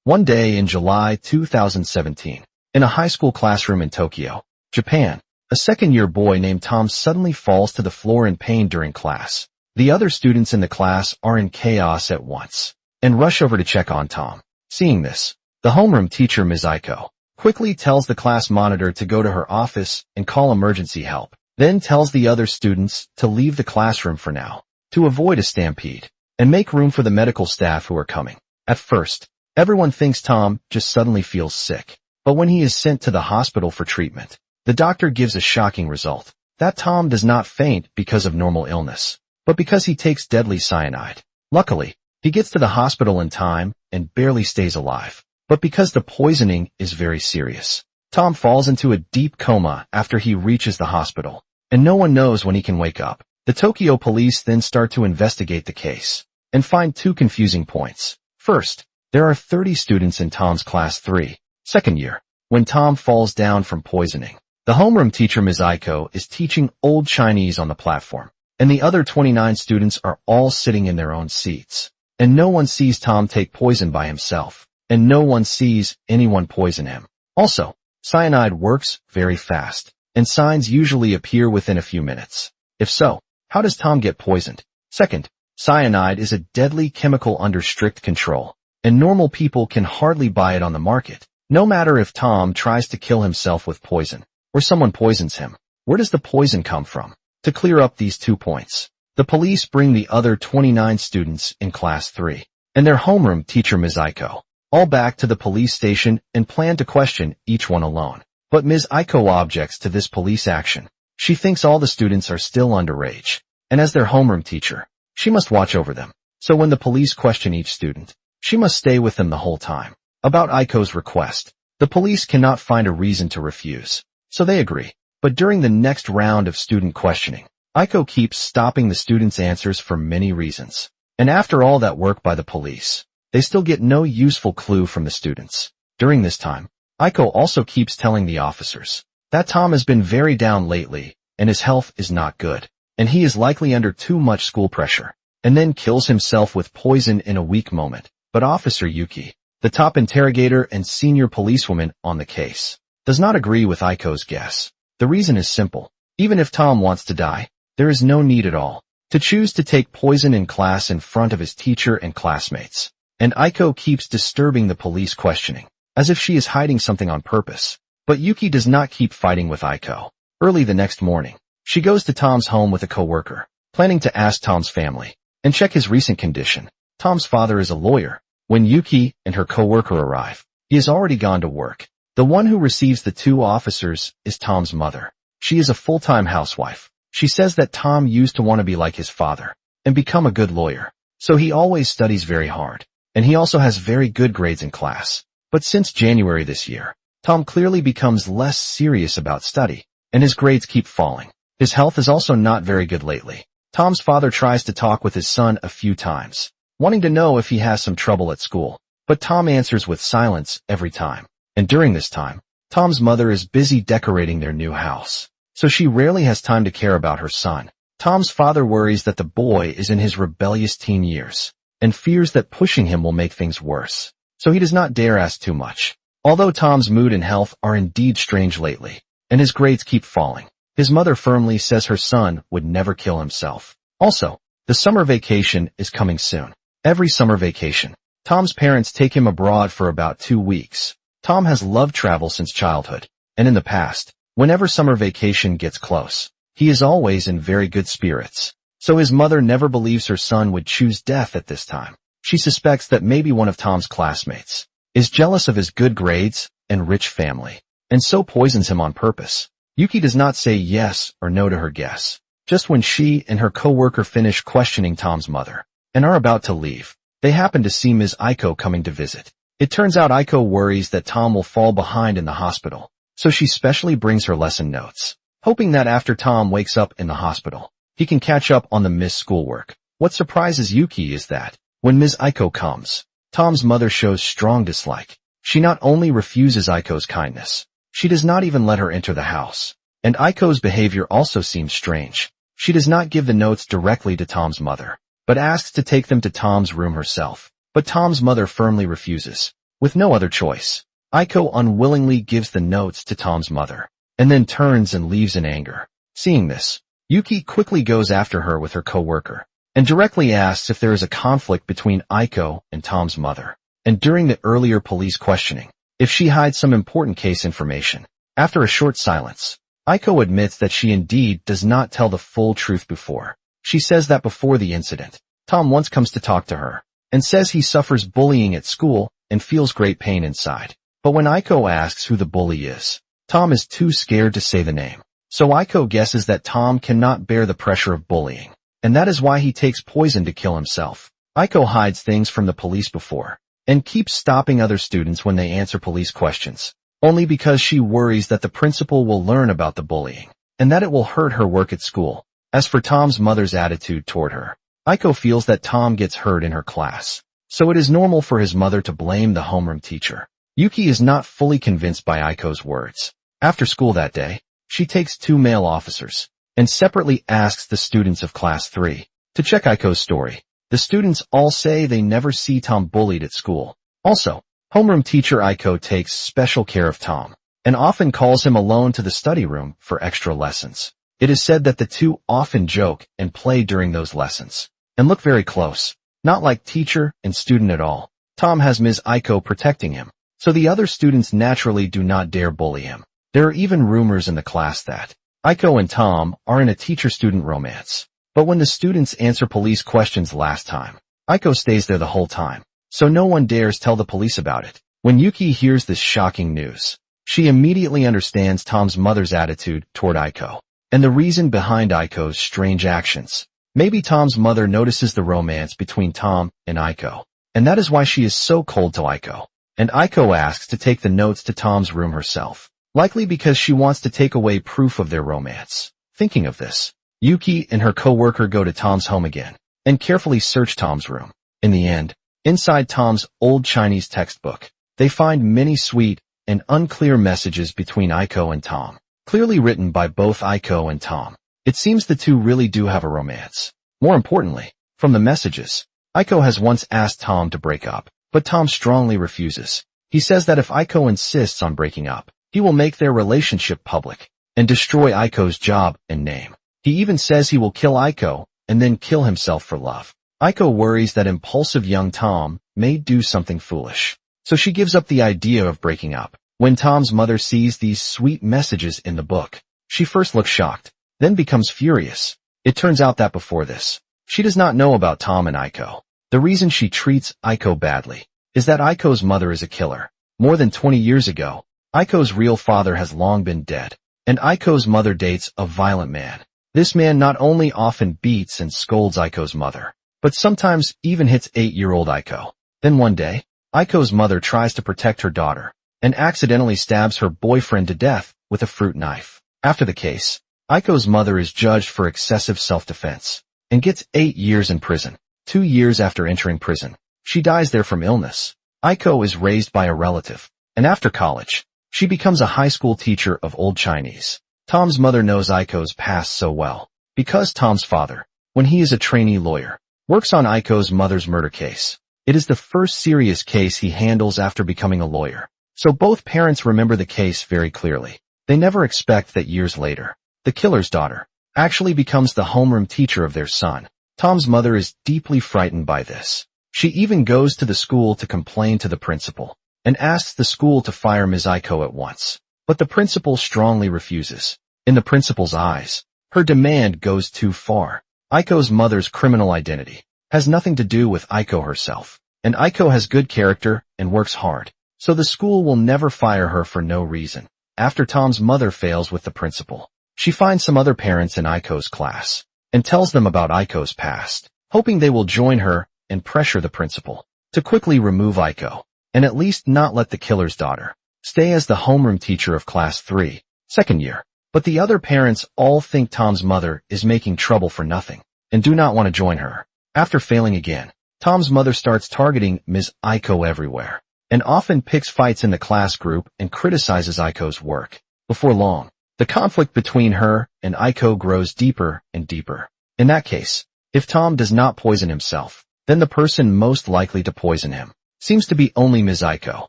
One day in July 2017, in a high school classroom in Tokyo, Japan, a second-year boy named Tom suddenly falls to the floor in pain during class. The other students in the class are in chaos at once and rush over to check on Tom. Seeing this, the homeroom teacher, Ms. Aiko, quickly tells the class monitor to go to her office and call emergency help, then tells the other students to leave the classroom for now, to avoid a stampede, and make room for the medical staff who are coming. At first, everyone thinks Tom just suddenly feels sick, but when he is sent to the hospital for treatment, the doctor gives a shocking result, that Tom does not faint because of normal illness, but because he takes deadly cyanide. Luckily, he gets to the hospital in time and barely stays alive, but because the poisoning is very serious, Tom falls into a deep coma after he reaches the hospital, and no one knows when he can wake up. The Tokyo police then start to investigate the case and find two confusing points. First, there are 30 students in Tom's class 3, second year, when Tom falls down from poisoning. The homeroom teacher, Ms. Aiko, is teaching Old Chinese on the platform, and the other 29 students are all sitting in their own seats. And no one sees Tom take poison by himself, and no one sees anyone poison him. Also, cyanide works very fast, and signs usually appear within a few minutes. If so, how does Tom get poisoned? Second, cyanide is a deadly chemical under strict control, and normal people can hardly buy it on the market, no matter if Tom tries to kill himself with poison, or someone poisons him. Where does the poison come from? To clear up these 2 points, the police bring the other 29 students in class 3, and their homeroom teacher, Ms. Aiko, all back to the police station and plan to question each one alone. But Ms. Aiko objects to this police action. She thinks all the students are still underage, and as their homeroom teacher, she must watch over them. So when the police question each student, she must stay with them the whole time. About Aiko's request, the police cannot find a reason to refuse, so they agree. But during the next round of student questioning, Aiko keeps stopping the students' answers for many reasons. And after all that work by the police, they still get no useful clue from the students. During this time, Aiko also keeps telling the officers that Tom has been very down lately, and his health is not good, and he is likely under too much school pressure, and then kills himself with poison in a weak moment. But Officer Yuki, the top interrogator and senior policewoman on the case, does not agree with Aiko's guess. The reason is simple. Even if Tom wants to die, there is no need at all to choose to take poison in class in front of his teacher and classmates. And Aiko keeps disturbing the police questioning, as if she is hiding something on purpose. But Yuki does not keep fighting with Aiko. Early the next morning, she goes to Tom's home with a coworker, planning to ask Tom's family and check his recent condition. Tom's father is a lawyer. When Yuki and her coworker arrive, he has already gone to work. The one who receives the 2 officers is Tom's mother. She is a full-time housewife. She says that Tom used to want to be like his father and become a good lawyer, so he always studies very hard, and he also has very good grades in class. But since January this year, Tom clearly becomes less serious about study, and his grades keep falling. His health is also not very good lately. Tom's father tries to talk with his son a few times, wanting to know if he has some trouble at school, but Tom answers with silence every time. And during this time, Tom's mother is busy decorating their new house, so she rarely has time to care about her son. Tom's father worries that the boy is in his rebellious teen years, and fears that pushing him will make things worse, so he does not dare ask too much. Although Tom's mood and health are indeed strange lately, and his grades keep falling, his mother firmly says her son would never kill himself. Also, the summer vacation is coming soon. Every summer vacation, Tom's parents take him abroad for about 2 weeks. Tom has loved travel since childhood, and in the past, whenever summer vacation gets close, he is always in very good spirits. So his mother never believes her son would choose death at this time. She suspects that maybe one of Tom's classmates is jealous of his good grades and rich family, and so poisons him on purpose. Yuki does not say yes or no to her guess. Just when she and her coworker finish questioning Tom's mother and are about to leave, they happen to see Ms. Aiko coming to visit. It turns out Aiko worries that Tom will fall behind in the hospital, so she specially brings her lesson notes, hoping that after Tom wakes up in the hospital, he can catch up on the missed schoolwork. What surprises Yuki is that, when Ms. Aiko comes, Tom's mother shows strong dislike. She not only refuses Aiko's kindness, she does not even let her enter the house. And Aiko's behavior also seems strange. She does not give the notes directly to Tom's mother, but asks to take them to Tom's room herself. But Tom's mother firmly refuses. With no other choice, Aiko unwillingly gives the notes to Tom's mother, and then turns and leaves in anger. Seeing this, Yuki quickly goes after her with her coworker, and directly asks if there is a conflict between Aiko and Tom's mother, and during the earlier police questioning, if she hides some important case information. After a short silence, Aiko admits that she indeed does not tell the full truth before. She says that before the incident, Tom once comes to talk to her, and says he suffers bullying at school and feels great pain inside. But when Aiko asks who the bully is, Tom is too scared to say the name. So Aiko guesses that Tom cannot bear the pressure of bullying, and that is why he takes poison to kill himself. Aiko hides things from the police before, and keeps stopping other students when they answer police questions, only because she worries that the principal will learn about the bullying, and that it will hurt her work at school. As for Tom's mother's attitude toward her, Aiko feels that Tom gets hurt in her class, so it is normal for his mother to blame the homeroom teacher. Yuki is not fully convinced by Aiko's words. After school that day, she takes 2 male officers, and separately asks the students of Class 3 to check Aiko's story. The students all say they never see Tom bullied at school. Also, homeroom teacher Aiko takes special care of Tom, and often calls him alone to the study room for extra lessons. It is said that the two often joke and play during those lessons, and look very close, not like teacher and student at all. Tom has Ms. Aiko protecting him, so the other students naturally do not dare bully him. There are even rumors in the class that Aiko and Tom are in a teacher-student romance. But when the students answer police questions last time, Aiko stays there the whole time, so no one dares tell the police about it. When Yuki hears this shocking news, she immediately understands Tom's mother's attitude toward Aiko, and the reason behind Aiko's strange actions. Maybe Tom's mother notices the romance between Tom and Aiko, and that is why she is so cold to Aiko. And Aiko asks to take the notes to Tom's room herself, likely because she wants to take away proof of their romance. Thinking of this, Yuki and her coworker go to Tom's home again, and carefully search Tom's room. In the end, inside Tom's old Chinese textbook, they find many sweet and unclear messages between Aiko and Tom, clearly written by both Aiko and Tom. It seems the two really do have a romance. More importantly, from the messages, Aiko has once asked Tom to break up, but Tom strongly refuses. He says that if Aiko insists on breaking up, he will make their relationship public and destroy Aiko's job and name. He even says he will kill Aiko and then kill himself for love. Aiko worries that impulsive young Tom may do something foolish, so she gives up the idea of breaking up. When Tom's mother sees these sweet messages in the book, she first looks shocked, then becomes furious. It turns out that before this, she does not know about Tom and Aiko. The reason she treats Aiko badly is that Aiko's mother is a killer. More than 20 years ago, Aiko's real father has long been dead, and Aiko's mother dates a violent man. This man not only often beats and scolds Aiko's mother, but sometimes even hits 8-year-old Aiko. Then one day, Aiko's mother tries to protect her daughter, and accidentally stabs her boyfriend to death with a fruit knife. After the case, Aiko's mother is judged for excessive self-defense, and gets 8 years in prison. 2 years after entering prison, she dies there from illness. Aiko is raised by a relative, and after college, she becomes a high school teacher of Old Chinese. Tom's mother knows Aiko's past so well, because Tom's father, when he is a trainee lawyer, works on Aiko's mother's murder case. It is the first serious case he handles after becoming a lawyer, so both parents remember the case very clearly. They never expect that years later, the killer's daughter actually becomes the homeroom teacher of their son. Tom's mother is deeply frightened by this. She even goes to the school to complain to the principal, and asks the school to fire Ms. Aiko at once. But the principal strongly refuses. In the principal's eyes, her demand goes too far. Aiko's mother's criminal identity has nothing to do with Aiko herself, and Aiko has good character and works hard, so the school will never fire her for no reason. After Tom's mother fails with the principal, she finds some other parents in Aiko's class, and tells them about Aiko's past, hoping they will join her and pressure the principal to quickly remove Aiko, and at least not let the killer's daughter stay as the homeroom teacher of Class 3, second year. But the other parents all think Tom's mother is making trouble for nothing, and do not want to join her. After failing again, Tom's mother starts targeting Ms. Aiko everywhere, and often picks fights in the class group and criticizes Aiko's work. Before long, the conflict between her and Aiko grows deeper and deeper. In that case, if Tom does not poison himself, then the person most likely to poison him seems to be only Ms. Aiko.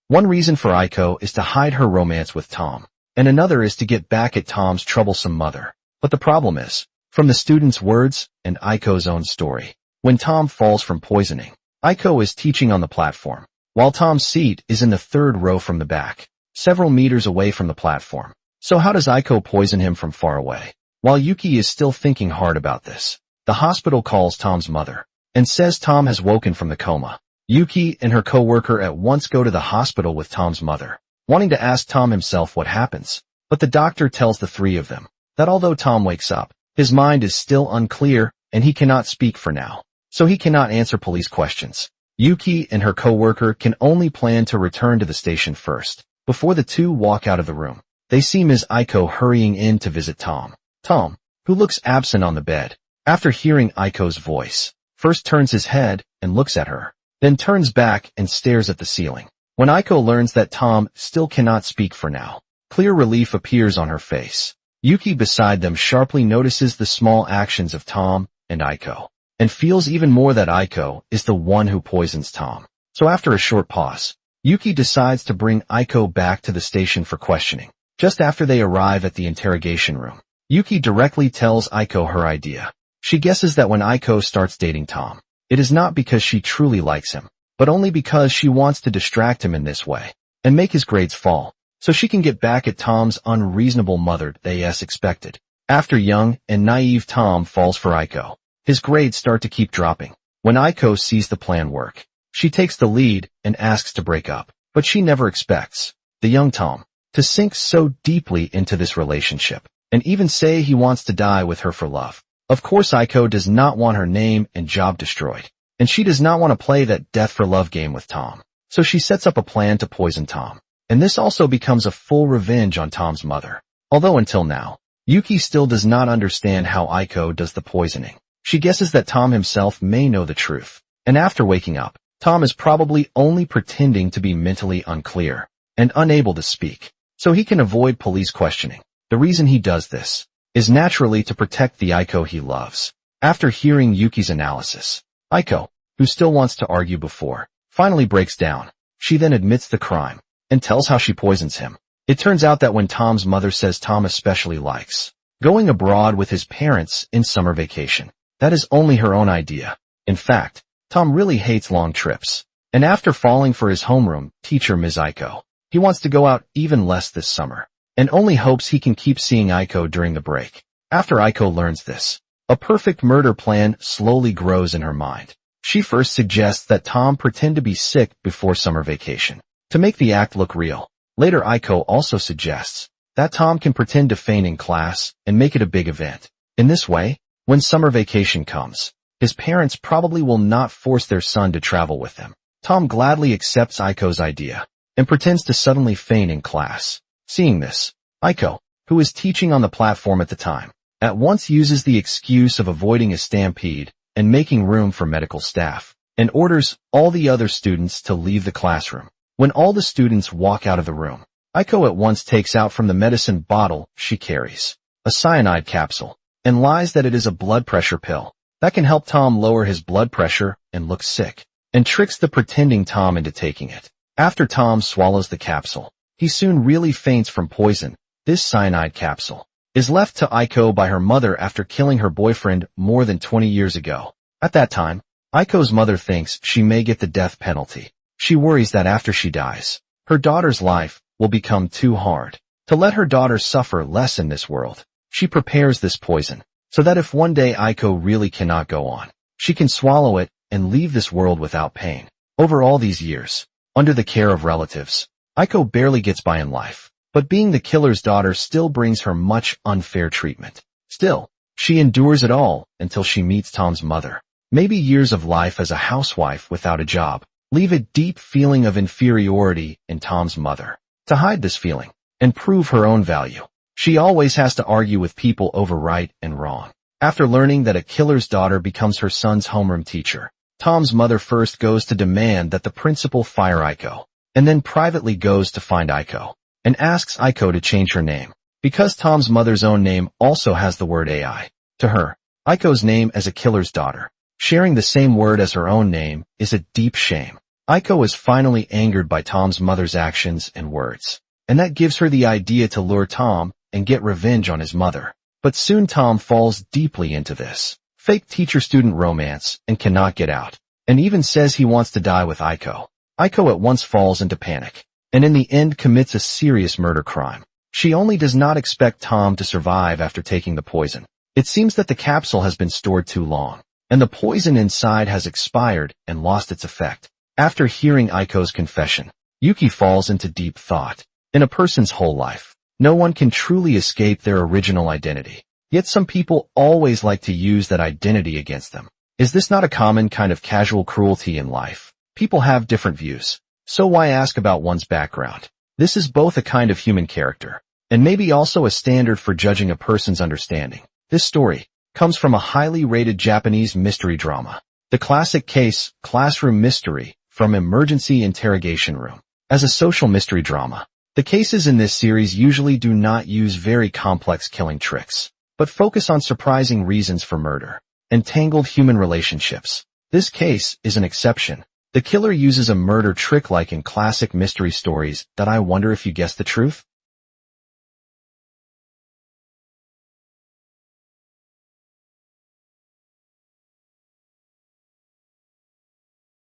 One reason for Aiko is to hide her romance with Tom, and another is to get back at Tom's troublesome mother. But the problem is, from the student's words and Aiko's own story, when Tom falls from poisoning, Aiko is teaching on the platform, while Tom's seat is in the third row from the back, several meters away from the platform. So how does Aiko poison him from far away? While Yuki is still thinking hard about this, the hospital calls Tom's mother and says Tom has woken from the coma. Yuki and her coworker at once go to the hospital with Tom's mother, wanting to ask Tom himself what happens. But the doctor tells the three of them that although Tom wakes up, his mind is still unclear and he cannot speak for now, so he cannot answer police questions. Yuki and her coworker can only plan to return to the station first. Before the two walk out of the room, they see Ms. Aiko hurrying in to visit Tom. Tom, who looks absent on the bed, after hearing Aiko's voice, first turns his head and looks at her, then turns back and stares at the ceiling. When Aiko learns that Tom still cannot speak for now, clear relief appears on her face. Yuki beside them sharply notices the small actions of Tom and Aiko, and feels even more that Aiko is the one who poisons Tom. So after a short pause, Yuki decides to bring Aiko back to the station for questioning. Just after they arrive at the interrogation room, Yuki directly tells Aiko her idea. She guesses that when Aiko starts dating Tom, it is not because she truly likes him, but only because she wants to distract him in this way and make his grades fall, so she can get back at Tom's unreasonable mother as expected. After young and naive Tom falls for Aiko, his grades start to keep dropping. When Aiko sees the plan work, she takes the lead and asks to break up, but she never expects the young Tom to sink so deeply into this relationship and even say he wants to die with her for love. Of course, Aiko does not want her name and job destroyed, and she does not want to play that death for love game with Tom. So she sets up a plan to poison Tom, and this also becomes a full revenge on Tom's mother. Although until now, Yuki still does not understand how Aiko does the poisoning. She guesses that Tom himself may know the truth, and after waking up, Tom is probably only pretending to be mentally unclear and unable to speak, so he can avoid police questioning. The reason he does this is naturally to protect the Aiko he loves. After hearing Yuki's analysis, Aiko, who still wants to argue before, finally breaks down. She then admits the crime and tells how she poisons him. It turns out that when Tom's mother says Tom especially likes going abroad with his parents in summer vacation, that is only her own idea. In fact, Tom really hates long trips, and after falling for his homeroom teacher Ms. Aiko, he wants to go out even less this summer, and only hopes he can keep seeing Aiko during the break. After Aiko learns this, a perfect murder plan slowly grows in her mind. She first suggests that Tom pretend to be sick before summer vacation, to make the act look real. Later Aiko also suggests that Tom can pretend to faint in class and make it a big event. In this way, when summer vacation comes, his parents probably will not force their son to travel with them. Tom gladly accepts Aiko's idea and pretends to suddenly faint in class. Seeing this, Aiko, who is teaching on the platform at the time, at once uses the excuse of avoiding a stampede and making room for medical staff, and orders all the other students to leave the classroom. When all the students walk out of the room, Aiko at once takes out from the medicine bottle she carries a cyanide capsule and lies that it is a blood pressure pill that can help Tom lower his blood pressure and look sick, and tricks the pretending Tom into taking it. After Tom swallows the capsule, he soon really faints from poison. This cyanide capsule is left to Aiko by her mother after killing her boyfriend more than 20 years ago. At that time, Aiko's mother thinks she may get the death penalty. She worries that after she dies, her daughter's life will become too hard. To let her daughter suffer less in this world, she prepares this poison, so that if one day Aiko really cannot go on, she can swallow it and leave this world without pain. Over all these years, under the care of relatives, Aiko barely gets by in life, but being the killer's daughter still brings her much unfair treatment. Still, she endures it all until she meets Tom's mother. Maybe years of life as a housewife without a job leave a deep feeling of inferiority in Tom's mother. To hide this feeling and prove her own value, she always has to argue with people over right and wrong. After learning that a killer's daughter becomes her son's homeroom teacher, Tom's mother first goes to demand that the principal fire Aiko, and then privately goes to find Aiko and asks Aiko to change her name, because Tom's mother's own name also has the word AI. To her, Aiko's name as a killer's daughter, sharing the same word as her own name, is a deep shame. Aiko is finally angered by Tom's mother's actions and words, and that gives her the idea to lure Tom and get revenge on his mother. But soon Tom falls deeply into this fake teacher-student romance and cannot get out, and even says he wants to die with Aiko. Aiko at once falls into panic, and in the end commits a serious murder crime. She only does not expect Tom to survive after taking the poison. It seems that the capsule has been stored too long, and the poison inside has expired and lost its effect. After hearing Aiko's confession, Yuki falls into deep thought. In a person's whole life, no one can truly escape their original identity. Yet some people always like to use that identity against them. Is this not a common kind of casual cruelty in life? People have different views, so why ask about one's background? This is both a kind of human character, and maybe also a standard for judging a person's understanding. This story comes from a highly rated Japanese mystery drama, the classic case, Classroom Mystery, from Emergency Interrogation Room. As a social mystery drama, the cases in this series usually do not use very complex killing tricks, but focus on surprising reasons for murder and tangled human relationships. This case is an exception. The killer uses a murder trick like in classic mystery stories that I wonder if you guessed the truth.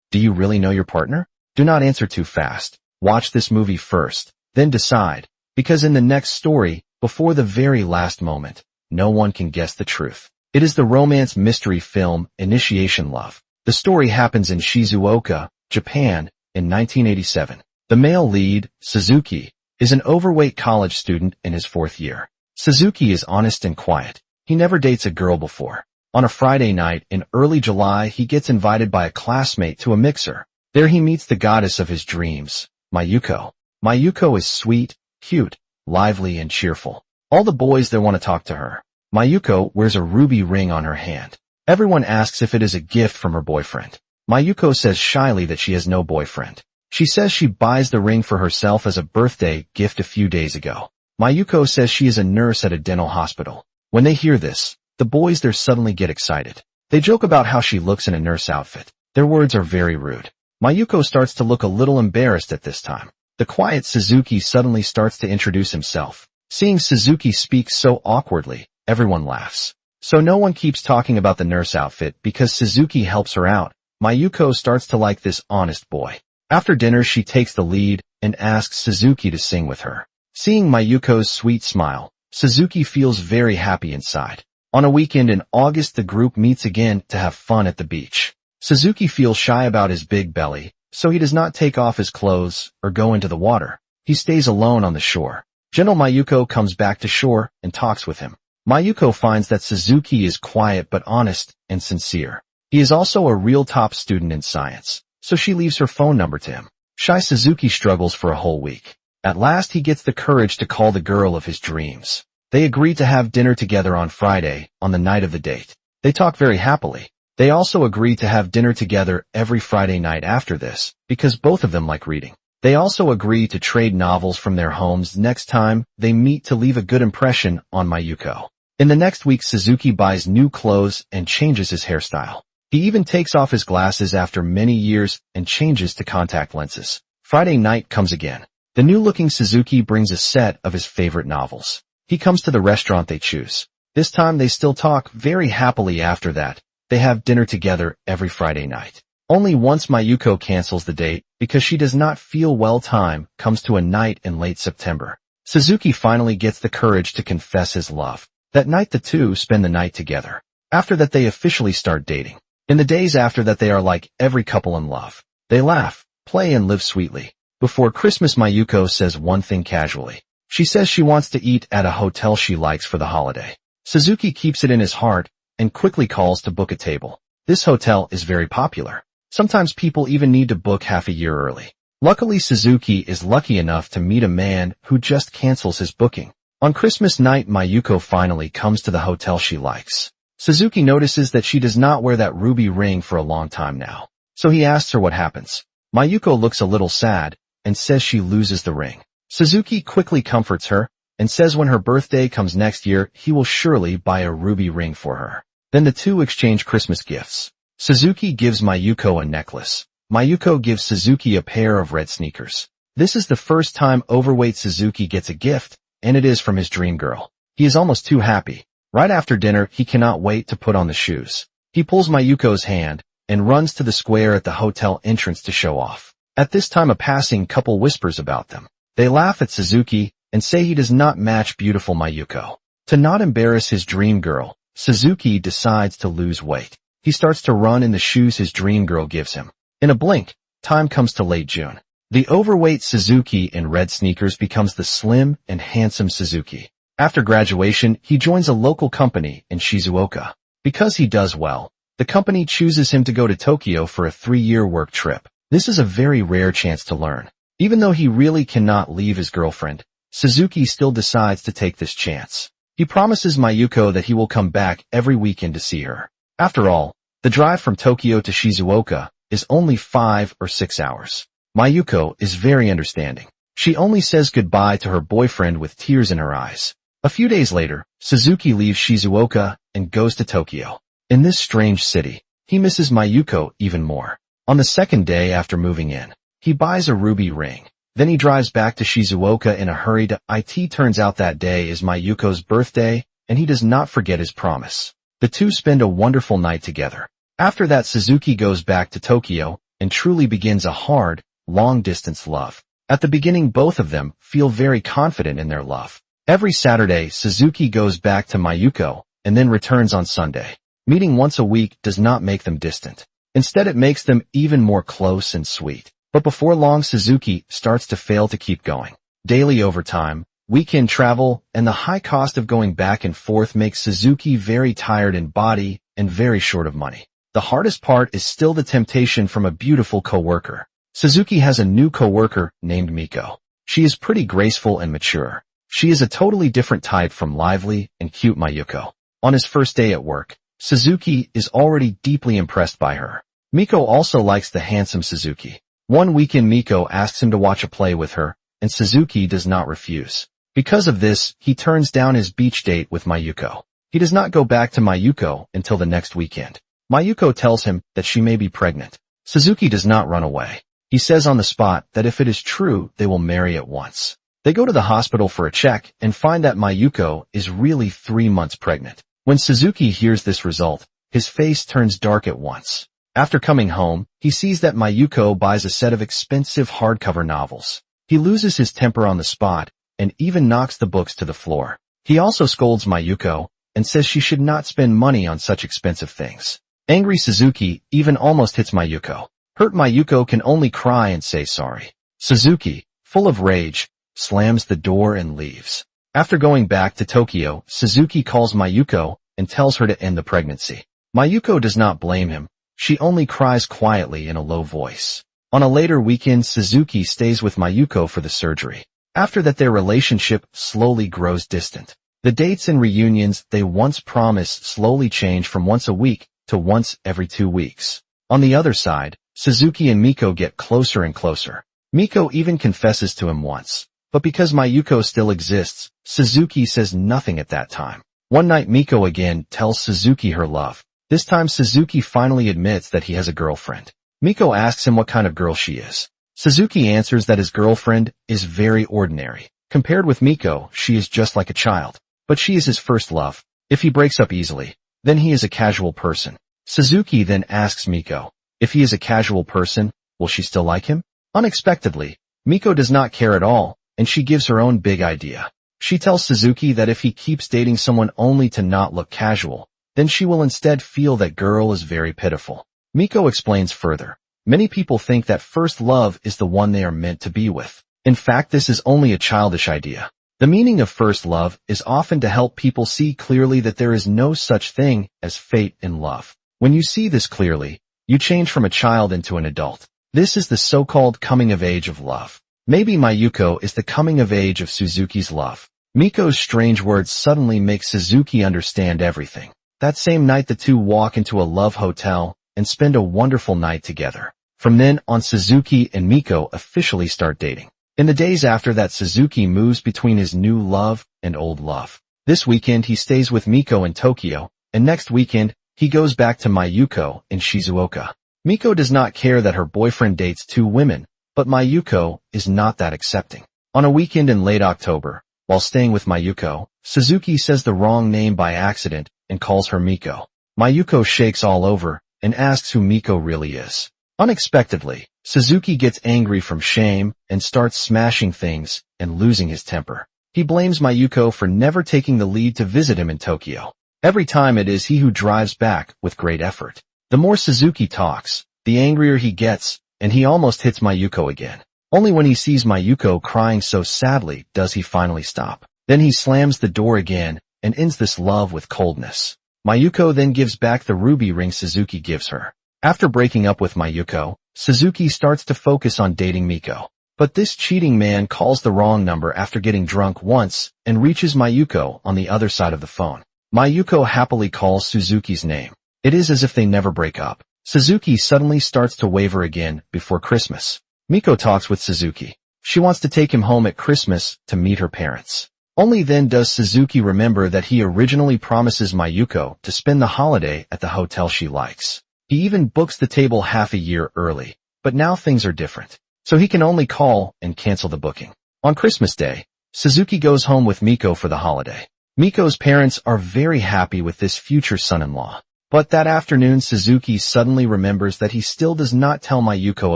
Do you really know your partner? Do not answer too fast. Watch this movie first, then decide, because in the next story, before the very last moment, no one can guess the truth. It is the romance mystery film Initiation Love. The story happens in Shizuoka, Japan, in 1987. The male lead, Suzuki, is an overweight college student in his fourth year. Suzuki is honest and quiet. He never dates a girl before. On a Friday night in early July, he gets invited by a classmate to a mixer. There he meets the goddess of his dreams, Mayuko. Mayuko is sweet, cute, lively, and cheerful. All the boys there want to talk to her. Mayuko wears a ruby ring on her hand. Everyone asks if it is a gift from her boyfriend. Mayuko says shyly that she has no boyfriend. She says she buys the ring for herself as a birthday gift a few days ago. Mayuko says she is a nurse at a dental hospital. When they hear this, the boys there suddenly get excited. They joke about how she looks in a nurse outfit. Their words are very rude. Mayuko starts to look a little embarrassed at this time. The quiet Suzuki suddenly starts to introduce himself. Seeing Suzuki speak so awkwardly, everyone laughs. So no one keeps talking about the nurse outfit because Suzuki helps her out. Mayuko starts to like this honest boy. After dinner, she takes the lead and asks Suzuki to sing with her. Seeing Mayuko's sweet smile, Suzuki feels very happy inside. On a weekend in August, the group meets again to have fun at the beach. Suzuki feels shy about his big belly, so he does not take off his clothes or go into the water. He stays alone on the shore. Gentle Mayuko comes back to shore and talks with him. Mayuko finds that Suzuki is quiet but honest and sincere. He is also a real top student in science, so she leaves her phone number to him. Shy Suzuki struggles for a whole week. At last he gets the courage to call the girl of his dreams. They agree to have dinner together on Friday, on the night of the date. They talk very happily. They also agree to have dinner together every Friday night after this, because both of them like reading. They also agree to trade novels from their homes next time they meet to leave a good impression on Mayuko. In the next week, Suzuki buys new clothes and changes his hairstyle. He even takes off his glasses after many years and changes to contact lenses. Friday night comes again. The new-looking Suzuki brings a set of his favorite novels. He comes to the restaurant they choose. This time they still talk very happily after that. They have dinner together every Friday night. Only once Mayuko cancels the date because she does not feel well. Time comes to a night in late September. Suzuki finally gets the courage to confess his love. That night the two spend the night together. After that they officially start dating. In the days after that they are like every couple in love. They laugh, play and live sweetly. Before Christmas, Mayuko says one thing casually. She says she wants to eat at a hotel she likes for the holiday. Suzuki keeps it in his heart and quickly calls to book a table. This hotel is very popular. Sometimes people even need to book half a year early. Luckily, Suzuki is lucky enough to meet a man who just cancels his booking. On Christmas night, Mayuko finally comes to the hotel she likes. Suzuki notices that she does not wear that ruby ring for a long time now. So he asks her what happens. Mayuko looks a little sad and says she loses the ring. Suzuki quickly comforts her and says when her birthday comes next year, he will surely buy a ruby ring for her. Then the two exchange Christmas gifts. Suzuki gives Mayuko a necklace. Mayuko gives Suzuki a pair of red sneakers. This is the first time overweight Suzuki gets a gift, and it is from his dream girl. He is almost too happy. Right after dinner, he cannot wait to put on the shoes. He pulls Mayuko's hand and runs to the square at the hotel entrance to show off. At this time, a passing couple whispers about them. They laugh at Suzuki and say he does not match beautiful Mayuko. To not embarrass his dream girl, Suzuki decides to lose weight. He starts to run in the shoes his dream girl gives him. In a blink, time comes to late June. The overweight Suzuki in red sneakers becomes the slim and handsome Suzuki. After graduation, he joins a local company in Shizuoka. Because he does well, the company chooses him to go to Tokyo for a 3-year work trip. This is a very rare chance to learn. Even though he really cannot leave his girlfriend, Suzuki still decides to take this chance. He promises Mayuko that he will come back every weekend to see her. After all, the drive from Tokyo to Shizuoka is only 5 or 6 hours. Mayuko is very understanding. She only says goodbye to her boyfriend with tears in her eyes. A few days later, Suzuki leaves Shizuoka and goes to Tokyo. In this strange city, he misses Mayuko even more. On the second day after moving in, he buys a ruby ring. Then he drives back to Shizuoka in a hurry. It turns out that day is Mayuko's birthday, and he does not forget his promise. The two spend a wonderful night together. After that, Suzuki goes back to Tokyo and truly begins a hard, long-distance love. At the beginning, both of them feel very confident in their love. Every Saturday, Suzuki goes back to Mayuko and then returns on Sunday. Meeting once a week does not make them distant. Instead, it makes them even more close and sweet. But before long, Suzuki starts to fail to keep going. Daily overtime, weekend travel, and the high cost of going back and forth makes Suzuki very tired in body and very short of money. The hardest part is still the temptation from a beautiful coworker. Suzuki has a new coworker named Miko. She is pretty graceful and mature. She is a totally different type from lively and cute Mayuko. On his first day at work, Suzuki is already deeply impressed by her. Miko also likes the handsome Suzuki. One weekend, Miko asks him to watch a play with her, and Suzuki does not refuse. Because of this, he turns down his beach date with Mayuko. He does not go back to Mayuko until the next weekend. Mayuko tells him that she may be pregnant. Suzuki does not run away. He says on the spot that if it is true, they will marry at once. They go to the hospital for a check and find that Mayuko is really 3 months pregnant. When Suzuki hears this result, his face turns dark at once. After coming home, he sees that Mayuko buys a set of expensive hardcover novels. He loses his temper on the spot and even knocks the books to the floor. He also scolds Mayuko and says she should not spend money on such expensive things. Angry Suzuki even almost hits Mayuko. Hurt Mayuko can only cry and say sorry. Suzuki, full of rage, slams the door and leaves. After going back to Tokyo, Suzuki calls Mayuko and tells her to end the pregnancy. Mayuko does not blame him. She only cries quietly in a low voice. On a later weekend, Suzuki stays with Mayuko for the surgery. After that, their relationship slowly grows distant. The dates and reunions they once promised slowly change from once a week to once every 2 weeks. On the other side, Suzuki and Miko get closer and closer. Miko even confesses to him once. But because Mayuko still exists, Suzuki says nothing at that time. One night, Miko again tells Suzuki her love. This time, Suzuki finally admits that he has a girlfriend. Miko asks him what kind of girl she is. Suzuki answers that his girlfriend is very ordinary. Compared with Miko, she is just like a child. But she is his first love. If he breaks up easily, then he is a casual person. Suzuki then asks Miko, if he is a casual person, will she still like him? Unexpectedly, Miko does not care at all, and she gives her own big idea. She tells Suzuki that if he keeps dating someone only to not look casual, then she will instead feel that girl is very pitiful. Miko explains further. Many people think that first love is the one they are meant to be with. In fact, this is only a childish idea. The meaning of first love is often to help people see clearly that there is no such thing as fate in love. When you see this clearly, you change from a child into an adult. This is the so-called coming of age of love. Maybe Mayuko is the coming of age of Suzuki's love. Miko's strange words suddenly make Suzuki understand everything. That same night, the two walk into a love hotel and spend a wonderful night together. From then on, Suzuki and Miko officially start dating. In the days after that, Suzuki moves between his new love and old love. This weekend, he stays with Miko in Tokyo, and next weekend, he goes back to Mayuko in Shizuoka. Miko does not care that her boyfriend dates two women, but Mayuko is not that accepting. On a weekend in late October, while staying with Mayuko, Suzuki says the wrong name by accident and calls her Miko. Mayuko shakes all over and asks who Miko really is. Unexpectedly, Suzuki gets angry from shame and starts smashing things and losing his temper. He blames Mayuko for never taking the lead to visit him in Tokyo. Every time it is he who drives back with great effort. The more Suzuki talks, the angrier he gets, and he almost hits Mayuko again. Only when he sees Mayuko crying so sadly does he finally stop. Then he slams the door again and ends this love with coldness. Mayuko then gives back the ruby ring Suzuki gives her. After breaking up with Mayuko, Suzuki starts to focus on dating Miko. But this cheating man calls the wrong number after getting drunk once and reaches Mayuko on the other side of the phone. Mayuko happily calls Suzuki's name. It is as if they never break up. Suzuki suddenly starts to waver again before Christmas. Miko talks with Suzuki. She wants to take him home at Christmas to meet her parents. Only then does Suzuki remember that he originally promises Mayuko to spend the holiday at the hotel she likes. He even books the table half a year early, but now things are different. So he can only call and cancel the booking. On Christmas Day, Suzuki goes home with Miko for the holiday. Miko's parents are very happy with this future son-in-law. But that afternoon Suzuki suddenly remembers that he still does not tell Mayuko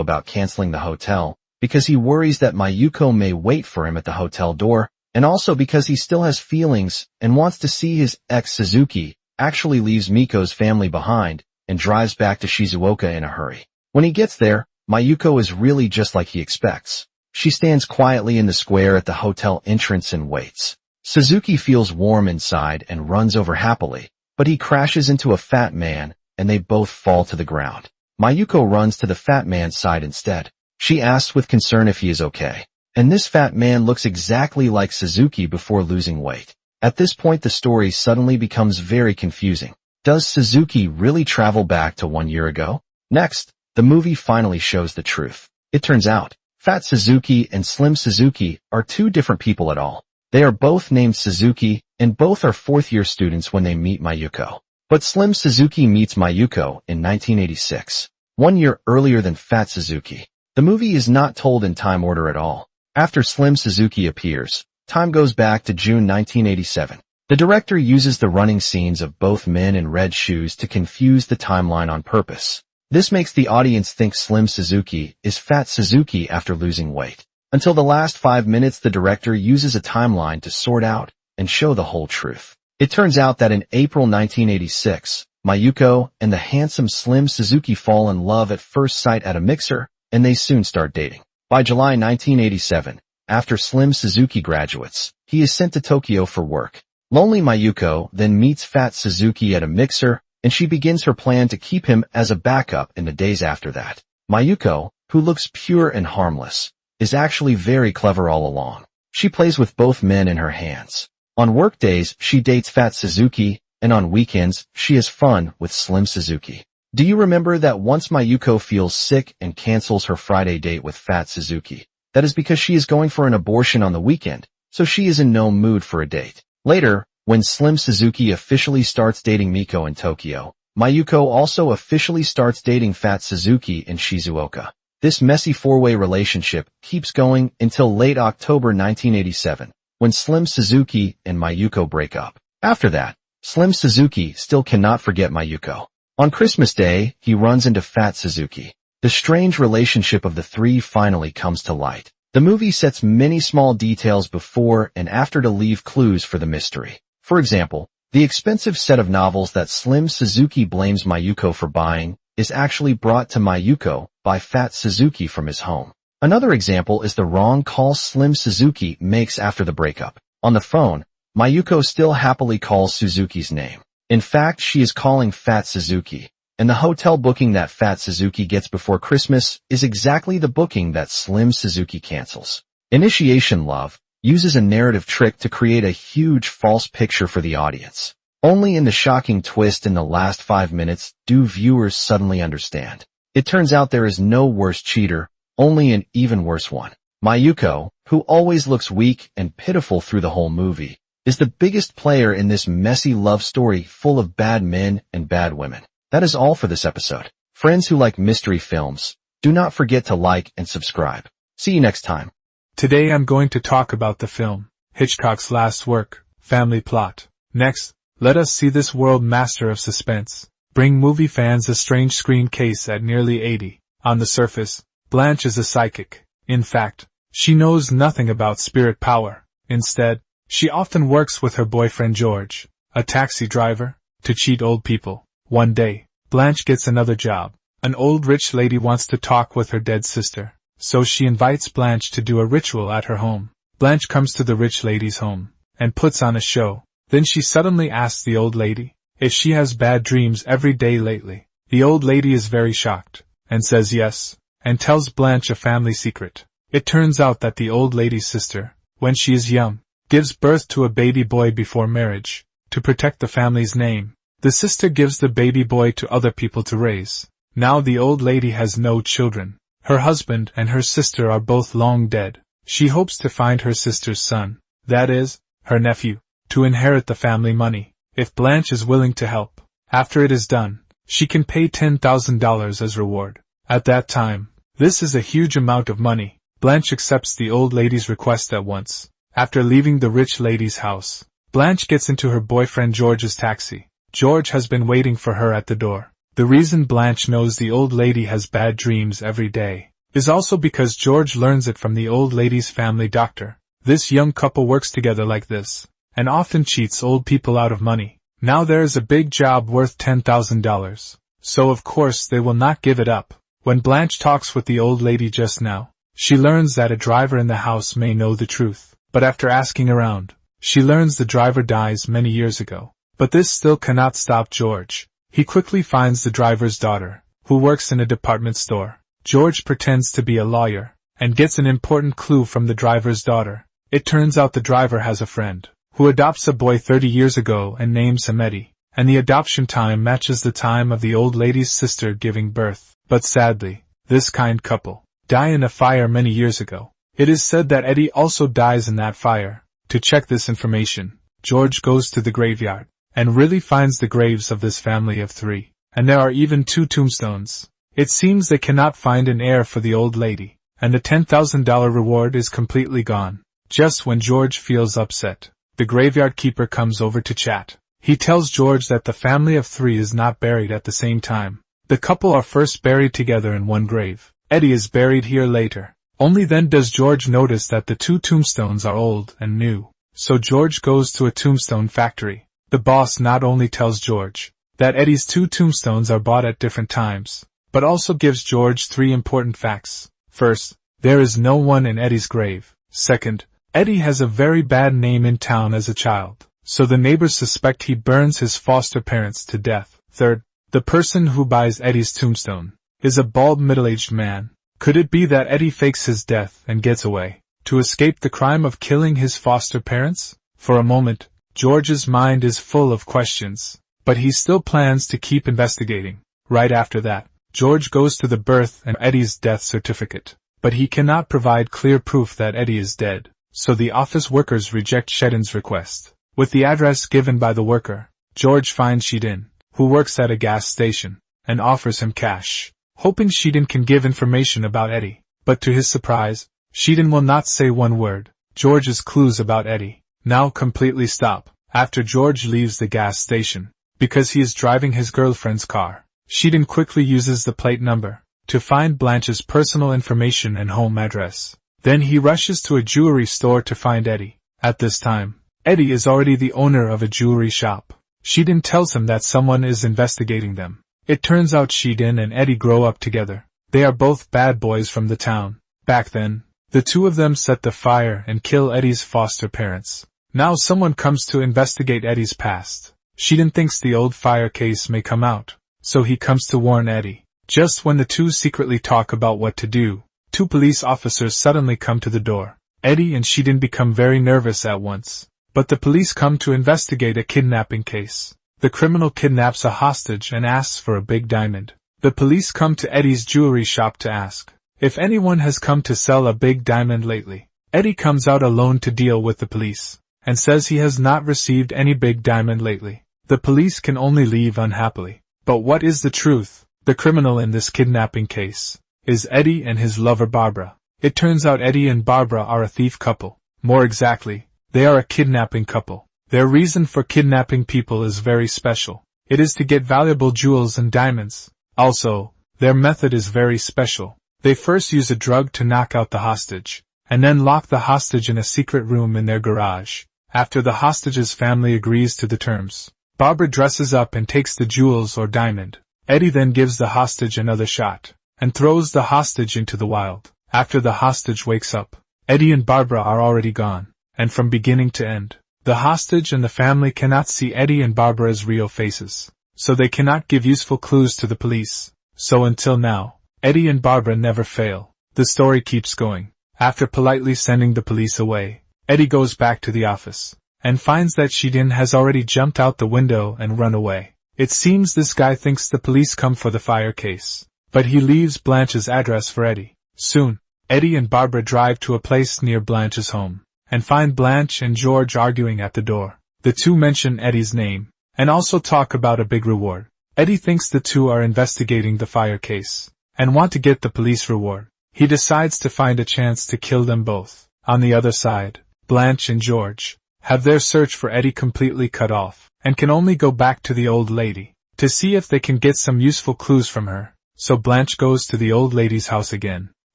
about canceling the hotel, because he worries that Mayuko may wait for him at the hotel door, and also because he still has feelings and wants to see his ex. Suzuki actually leaves Miko's family behind and drives back to Shizuoka in a hurry. When he gets there, Mayuko is really just like he expects. She stands quietly in the square at the hotel entrance and waits. Suzuki feels warm inside and runs over happily, but he crashes into a fat man and they both fall to the ground. Mayuko runs to the fat man's side instead. She asks with concern if he is okay. And this fat man looks exactly like Suzuki before losing weight. At this point the story suddenly becomes very confusing. Does Suzuki really travel back to 1 year ago? Next, the movie finally shows the truth. It turns out, Fat Suzuki and Slim Suzuki are two different people at all. They are both named Suzuki, and both are fourth-year students when they meet Mayuko. But Slim Suzuki meets Mayuko in 1986, 1 year earlier than Fat Suzuki. The movie is not told in time order at all. After Slim Suzuki appears, time goes back to June 1987. The director uses the running scenes of both men in red shoes to confuse the timeline on purpose. This makes the audience think Slim Suzuki is Fat Suzuki after losing weight. Until the last 5 minutes the director uses a timeline to sort out and show the whole truth. It turns out that in April 1986, Mayuko and the handsome Slim Suzuki fall in love at first sight at a mixer, and they soon start dating. By July 1987, after Slim Suzuki graduates, he is sent to Tokyo for work. Lonely Mayuko then meets Fat Suzuki at a mixer, and she begins her plan to keep him as a backup in the days after that. Mayuko, who looks pure and harmless, is actually very clever all along. She plays with both men in her hands. On work days, she dates Fat Suzuki, and on weekends, she has fun with Slim Suzuki. Do you remember that once Mayuko feels sick and cancels her Friday date with Fat Suzuki? That is because she is going for an abortion on the weekend, so she is in no mood for a date. Later, when Slim Suzuki officially starts dating Miko in Tokyo, Mayuko also officially starts dating Fat Suzuki in Shizuoka. This messy four-way relationship keeps going until late October 1987, when Slim Suzuki and Mayuko break up. After that, Slim Suzuki still cannot forget Mayuko. On Christmas Day, he runs into Fat Suzuki. The strange relationship of the three finally comes to light. The movie sets many small details before and after to leave clues for the mystery. For example, the expensive set of novels that Slim Suzuki blames Mayuko for buying is actually brought to Mayuko by Fat Suzuki from his home. Another example is the wrong call Slim Suzuki makes after the breakup. On the phone, Mayuko still happily calls Suzuki's name. In fact, she is calling Fat Suzuki, and the hotel booking that Fat Suzuki gets before Christmas is exactly the booking that Slim Suzuki cancels. Initiation Love uses a narrative trick to create a huge false picture for the audience. Only in the shocking twist in the last 5 minutes do viewers suddenly understand. It turns out there is no worse cheater, only an even worse one. Mayuko, who always looks weak and pitiful through the whole movie, is the biggest player in this messy love story full of bad men and bad women. That is all for this episode. Friends who like mystery films, do not forget to like and subscribe. See you next time. Today I'm going to talk about the film, Hitchcock's last work, Family Plot. Next, let us see this world master of suspense bring movie fans a strange screen case at nearly 80. On the surface, Blanche is a psychic. In fact, she knows nothing about spirit power. Instead, she often works with her boyfriend George, a taxi driver, to cheat old people. One day, Blanche gets another job. An old rich lady wants to talk with her dead sister, so she invites Blanche to do a ritual at her home. Blanche comes to the rich lady's home and puts on a show. Then she suddenly asks the old lady if she has bad dreams every day lately. The old lady is very shocked and says yes, and tells Blanche a family secret. It turns out that the old lady's sister, when she is young, gives birth to a baby boy before marriage. To protect the family's name, the sister gives the baby boy to other people to raise. Now the old lady has no children. Her husband and her sister are both long dead. She hopes to find her sister's son, that is, her nephew, to inherit the family money. If Blanche is willing to help, after it is done, she can pay $10,000 as reward. At that time, this is a huge amount of money. Blanche accepts the old lady's request at once. After leaving the rich lady's house, Blanche gets into her boyfriend George's taxi. George has been waiting for her at the door. The reason Blanche knows the old lady has bad dreams every day is also because George learns it from the old lady's family doctor. This young couple works together like this, and often cheats old people out of money. Now there is a big job worth $10,000, so of course they will not give it up. When Blanche talks with the old lady just now, she learns that a driver in the house may know the truth, but after asking around, she learns the driver dies many years ago. But this still cannot stop George. He quickly finds the driver's daughter, who works in a department store. George pretends to be a lawyer, and gets an important clue from the driver's daughter. It turns out the driver has a friend, who adopts a boy 30 years ago and names him Eddie, and the adoption time matches the time of the old lady's sister giving birth. But sadly, this kind couple die in a fire many years ago. It is said that Eddie also dies in that fire. To check this information, George goes to the graveyard, and really finds the graves of this family of 3, and there are even 2 tombstones. It seems they cannot find an heir for the old lady, and the $10,000 reward is completely gone. Just when George feels upset, the graveyard keeper comes over to chat. He tells George that the family of 3 is not buried at the same time. The couple are first buried together in one grave. Eddie is buried here later. Only then does George notice that the 2 tombstones are old and new. So George goes to a tombstone factory. The boss not only tells George that Eddie's 2 tombstones are bought at different times, but also gives George 3 important facts. First, there is no one in Eddie's grave. Second, Eddie has a very bad name in town as a child, so the neighbors suspect he burns his foster parents to death. Third, the person who buys Eddie's tombstone is a bald middle-aged man. Could it be that Eddie fakes his death and gets away to escape the crime of killing his foster parents? For a moment, George's mind is full of questions, but he still plans to keep investigating. Right after that, George goes to the birth and Eddie's death certificate, but he cannot provide clear proof that Eddie is dead, so the office workers reject Shedin's request. With the address given by the worker, George finds Shedin, who works at a gas station, and offers him cash, hoping Shedin can give information about Eddie. But to his surprise, Shedin will not say one word. George's clues about Eddie now completely stop after George leaves the gas station, because he is driving his girlfriend's car. Shedin quickly uses the plate number to find Blanche's personal information and home address. Then he rushes to a jewelry store to find Eddie. At this time, Eddie is already the owner of a jewelry shop. Shedin tells him that someone is investigating them. It turns out Shedin and Eddie grow up together. They are both bad boys from the town. Back then, the 2 of them set the fire and kill Eddie's foster parents. Now someone comes to investigate Eddie's past. Shedin thinks the old fire case may come out, so he comes to warn Eddie. Just when the 2 secretly talk about what to do, 2 police officers suddenly come to the door. Eddie and Shedin become very nervous at once, but the police come to investigate a kidnapping case. The criminal kidnaps a hostage and asks for a big diamond. The police come to Eddie's jewelry shop to ask if anyone has come to sell a big diamond lately. Eddie comes out alone to deal with the police, and says he has not received any big diamond lately. The police can only leave unhappily. But what is the truth? The criminal in this kidnapping case is Eddie and his lover Barbara. It turns out Eddie and Barbara are a thief couple. More exactly, they are a kidnapping couple. Their reason for kidnapping people is very special. It is to get valuable jewels and diamonds. Also, their method is very special. They first use a drug to knock out the hostage, and then lock the hostage in a secret room in their garage. After the hostage's family agrees to the terms, Barbara dresses up and takes the jewels or diamond. Eddie then gives the hostage another shot, and throws the hostage into the wild. After the hostage wakes up, Eddie and Barbara are already gone, and from beginning to end, the hostage and the family cannot see Eddie and Barbara's real faces, so they cannot give useful clues to the police. So until now, Eddie and Barbara never fail. The story keeps going. After politely sending the police away, Eddie goes back to the office, and finds that Shedin has already jumped out the window and run away. It seems this guy thinks the police come for the fire case, but he leaves Blanche's address for Eddie. Soon, Eddie and Barbara drive to a place near Blanche's home, and find Blanche and George arguing at the door. The two mention Eddie's name, and also talk about a big reward. Eddie thinks the two are investigating the fire case, and want to get the police reward. He decides to find a chance to kill them both. On the other side, Blanche and George have their search for Eddie completely cut off, and can only go back to the old lady to see if they can get some useful clues from her. So Blanche goes to the old lady's house again,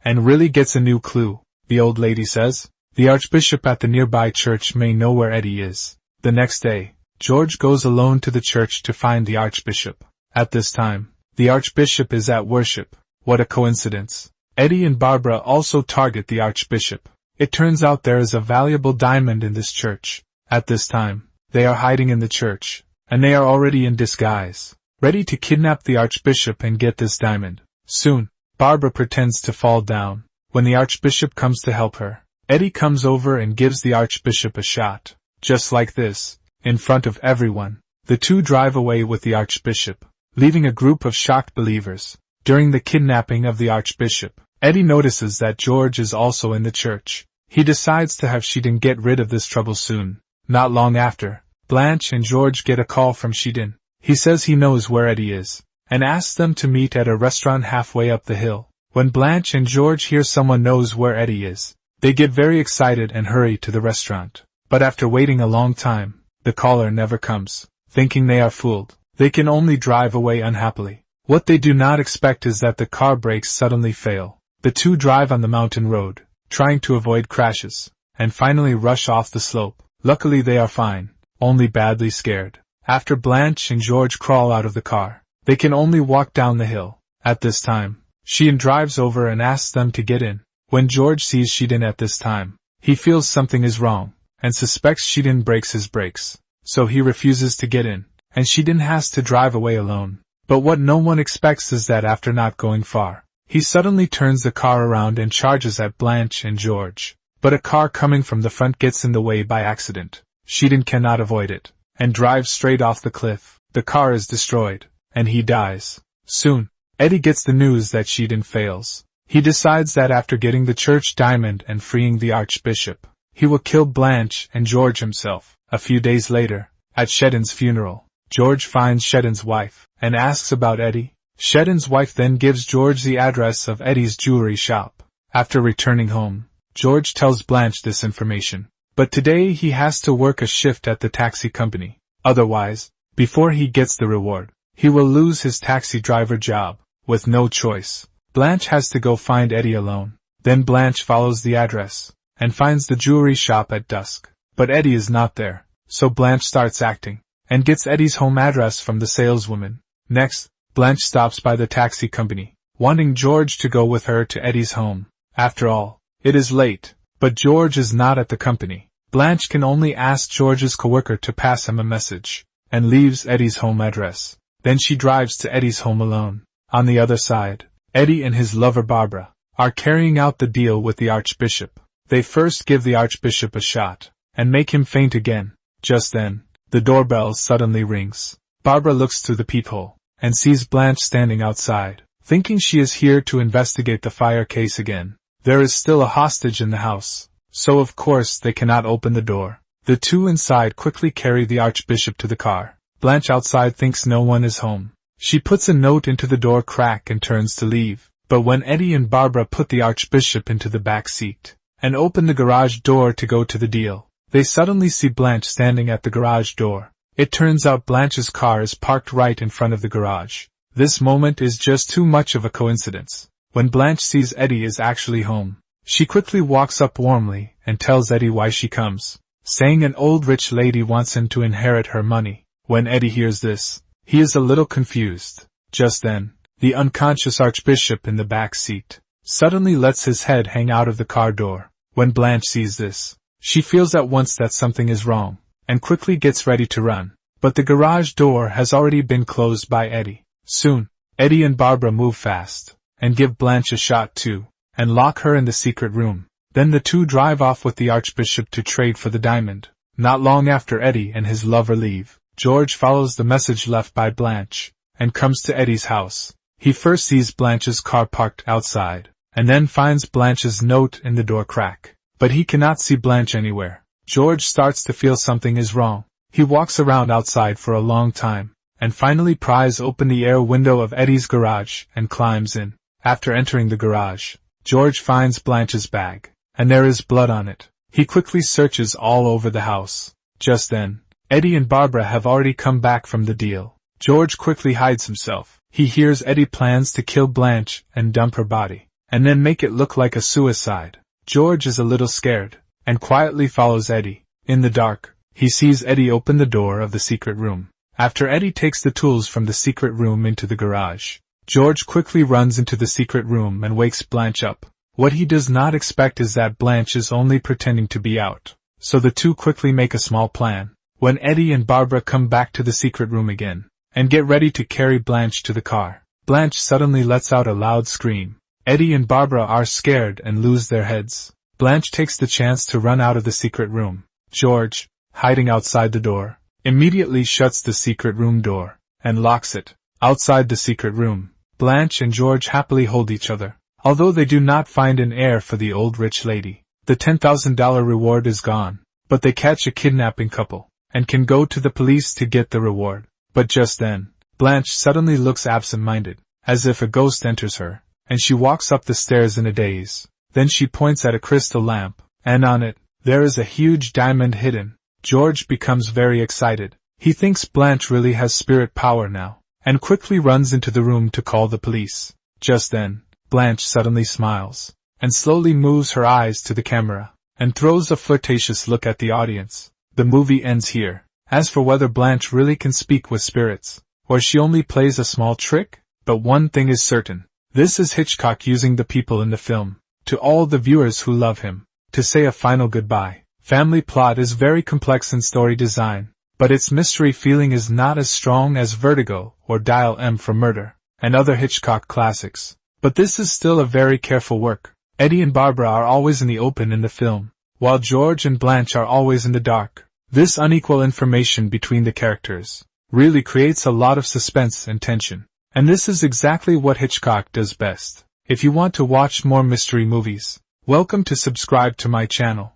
and really gets a new clue. The old lady says, the archbishop at the nearby church may know where Eddie is. The next day, George goes alone to the church to find the archbishop. At this time, the archbishop is at worship. What a coincidence. Eddie and Barbara also target the archbishop. It turns out there is a valuable diamond in this church. At this time, they are hiding in the church, and they are already in disguise, ready to kidnap the archbishop and get this diamond. Soon, Barbara pretends to fall down. When the archbishop comes to help her, Eddie comes over and gives the archbishop a shot. Just like this, in front of everyone, the two drive away with the archbishop, leaving a group of shocked believers. During the kidnapping of the archbishop, Eddie notices that George is also in the church. He decides to have Shedin get rid of this trouble soon. Not long after, Blanche and George get a call from Shedin. He says he knows where Eddie is, and asks them to meet at a restaurant halfway up the hill. When Blanche and George hear someone knows where Eddie is, they get very excited and hurry to the restaurant. But after waiting a long time, the caller never comes. Thinking they are fooled, they can only drive away unhappily. What they do not expect is that the car brakes suddenly fail. The two drive on the mountain road, trying to avoid crashes, and finally rush off the slope. Luckily they are fine, only badly scared. After Blanche and George crawl out of the car, they can only walk down the hill. At this time, Shedin drives over and asks them to get in. When George sees Shedin at this time, he feels something is wrong, and suspects Shedin breaks his brakes. So he refuses to get in, and Shedin has to drive away alone. But what no one expects is that after not going far, he suddenly turns the car around and charges at Blanche and George. But a car coming from the front gets in the way by accident. Shedin cannot avoid it, and drives straight off the cliff. The car is destroyed, and he dies. Soon, Eddie gets the news that Shedin fails. He decides that after getting the church diamond and freeing the archbishop, he will kill Blanche and George himself. A few days later, at Shedin's funeral, George finds Shedin's wife, and asks about Eddie. Shedin's wife then gives George the address of Eddie's jewelry shop. After returning home, George tells Blanche this information. But today he has to work a shift at the taxi company. Otherwise, before he gets the reward, he will lose his taxi driver job. With no choice, Blanche has to go find Eddie alone. Then Blanche follows the address, and finds the jewelry shop at dusk. But Eddie is not there, so Blanche starts acting, and gets Eddie's home address from the saleswoman. Next, Blanche stops by the taxi company, wanting George to go with her to Eddie's home. After all, it is late, but George is not at the company. Blanche can only ask George's coworker to pass him a message, and leaves Eddie's home address. Then she drives to Eddie's home alone. On the other side, Eddie and his lover Barbara are carrying out the deal with the archbishop. They first give the archbishop a shot, and make him faint again. Just then, the doorbell suddenly rings. Barbara looks through the peephole, and sees Blanche standing outside, thinking she is here to investigate the fire case again. There is still a hostage in the house, so of course they cannot open the door. The two inside quickly carry the archbishop to the car. Blanche outside thinks no one is home, She puts a note into the door crack and turns to leave, but when Eddie and Barbara put the Archbishop into the back seat and open the garage door to go to the deal, they suddenly see Blanche standing at the garage door. It turns out Blanche's car is parked right in front of the garage. This moment is just too much of a coincidence. When Blanche sees Eddie is actually home, she quickly walks up warmly and tells Eddie why she comes, saying an old rich lady wants him to inherit her money. When Eddie hears this, he is a little confused. Just then, the unconscious Archbishop in the back seat suddenly lets his head hang out of the car door. When Blanche sees this, she feels at once that something is wrong, and quickly gets ready to run. But the garage door has already been closed by Eddie. Soon, Eddie and Barbara move fast, and give Blanche a shot too, and lock her in the secret room. Then the two drive off with the Archbishop to trade for the diamond. Not long after Eddie and his lover leave, George follows the message left by Blanche, and comes to Eddie's house. He first sees Blanche's car parked outside, and then finds Blanche's note in the door crack. But he cannot see Blanche anywhere. George starts to feel something is wrong. He walks around outside for a long time, and finally pries open the air window of Eddie's garage and climbs in. After entering the garage, George finds Blanche's bag, and there is blood on it. He quickly searches all over the house. Just then, Eddie and Barbara have already come back from the deal. George quickly hides himself. He hears Eddie plans to kill Blanche and dump her body, and then make it look like a suicide. George is a little scared, and quietly follows Eddie. In the dark, he sees Eddie open the door of the secret room. After Eddie takes the tools from the secret room into the garage, George quickly runs into the secret room and wakes Blanche up. What he does not expect is that Blanche is only pretending to be out, so the two quickly make a small plan. When Eddie and Barbara come back to the secret room again, and get ready to carry Blanche to the car, Blanche suddenly lets out a loud scream. Eddie and Barbara are scared and lose their heads. Blanche takes the chance to run out of the secret room. George, hiding outside the door, immediately shuts the secret room door, and locks it. Outside the secret room, Blanche and George happily hold each other. Although they do not find an heir for the old rich lady, the $10,000 reward is gone, but they catch a kidnapping couple, and can go to the police to get the reward. But just then, Blanche suddenly looks absent-minded, as if a ghost enters her, and she walks up the stairs in a daze. Then she points at a crystal lamp, and on it, there is a huge diamond hidden. George becomes very excited. He thinks Blanche really has spirit power now, and quickly runs into the room to call the police. Just then, Blanche suddenly smiles, and slowly moves her eyes to the camera, and throws a flirtatious look at the audience. The movie ends here. As for whether Blanche really can speak with spirits, or she only plays a small trick, but one thing is certain. This is Hitchcock using the people in the film, to all the viewers who love him, to say a final goodbye. Family plot is very complex in story design, but its mystery feeling is not as strong as Vertigo or Dial M for Murder, and other Hitchcock classics. But this is still a very careful work. Eddie and Barbara are always in the open in the film, while George and Blanche are always in the dark. This unequal information between the characters really creates a lot of suspense and tension. And this is exactly what Hitchcock does best. If you want to watch more mystery movies, welcome to subscribe to my channel.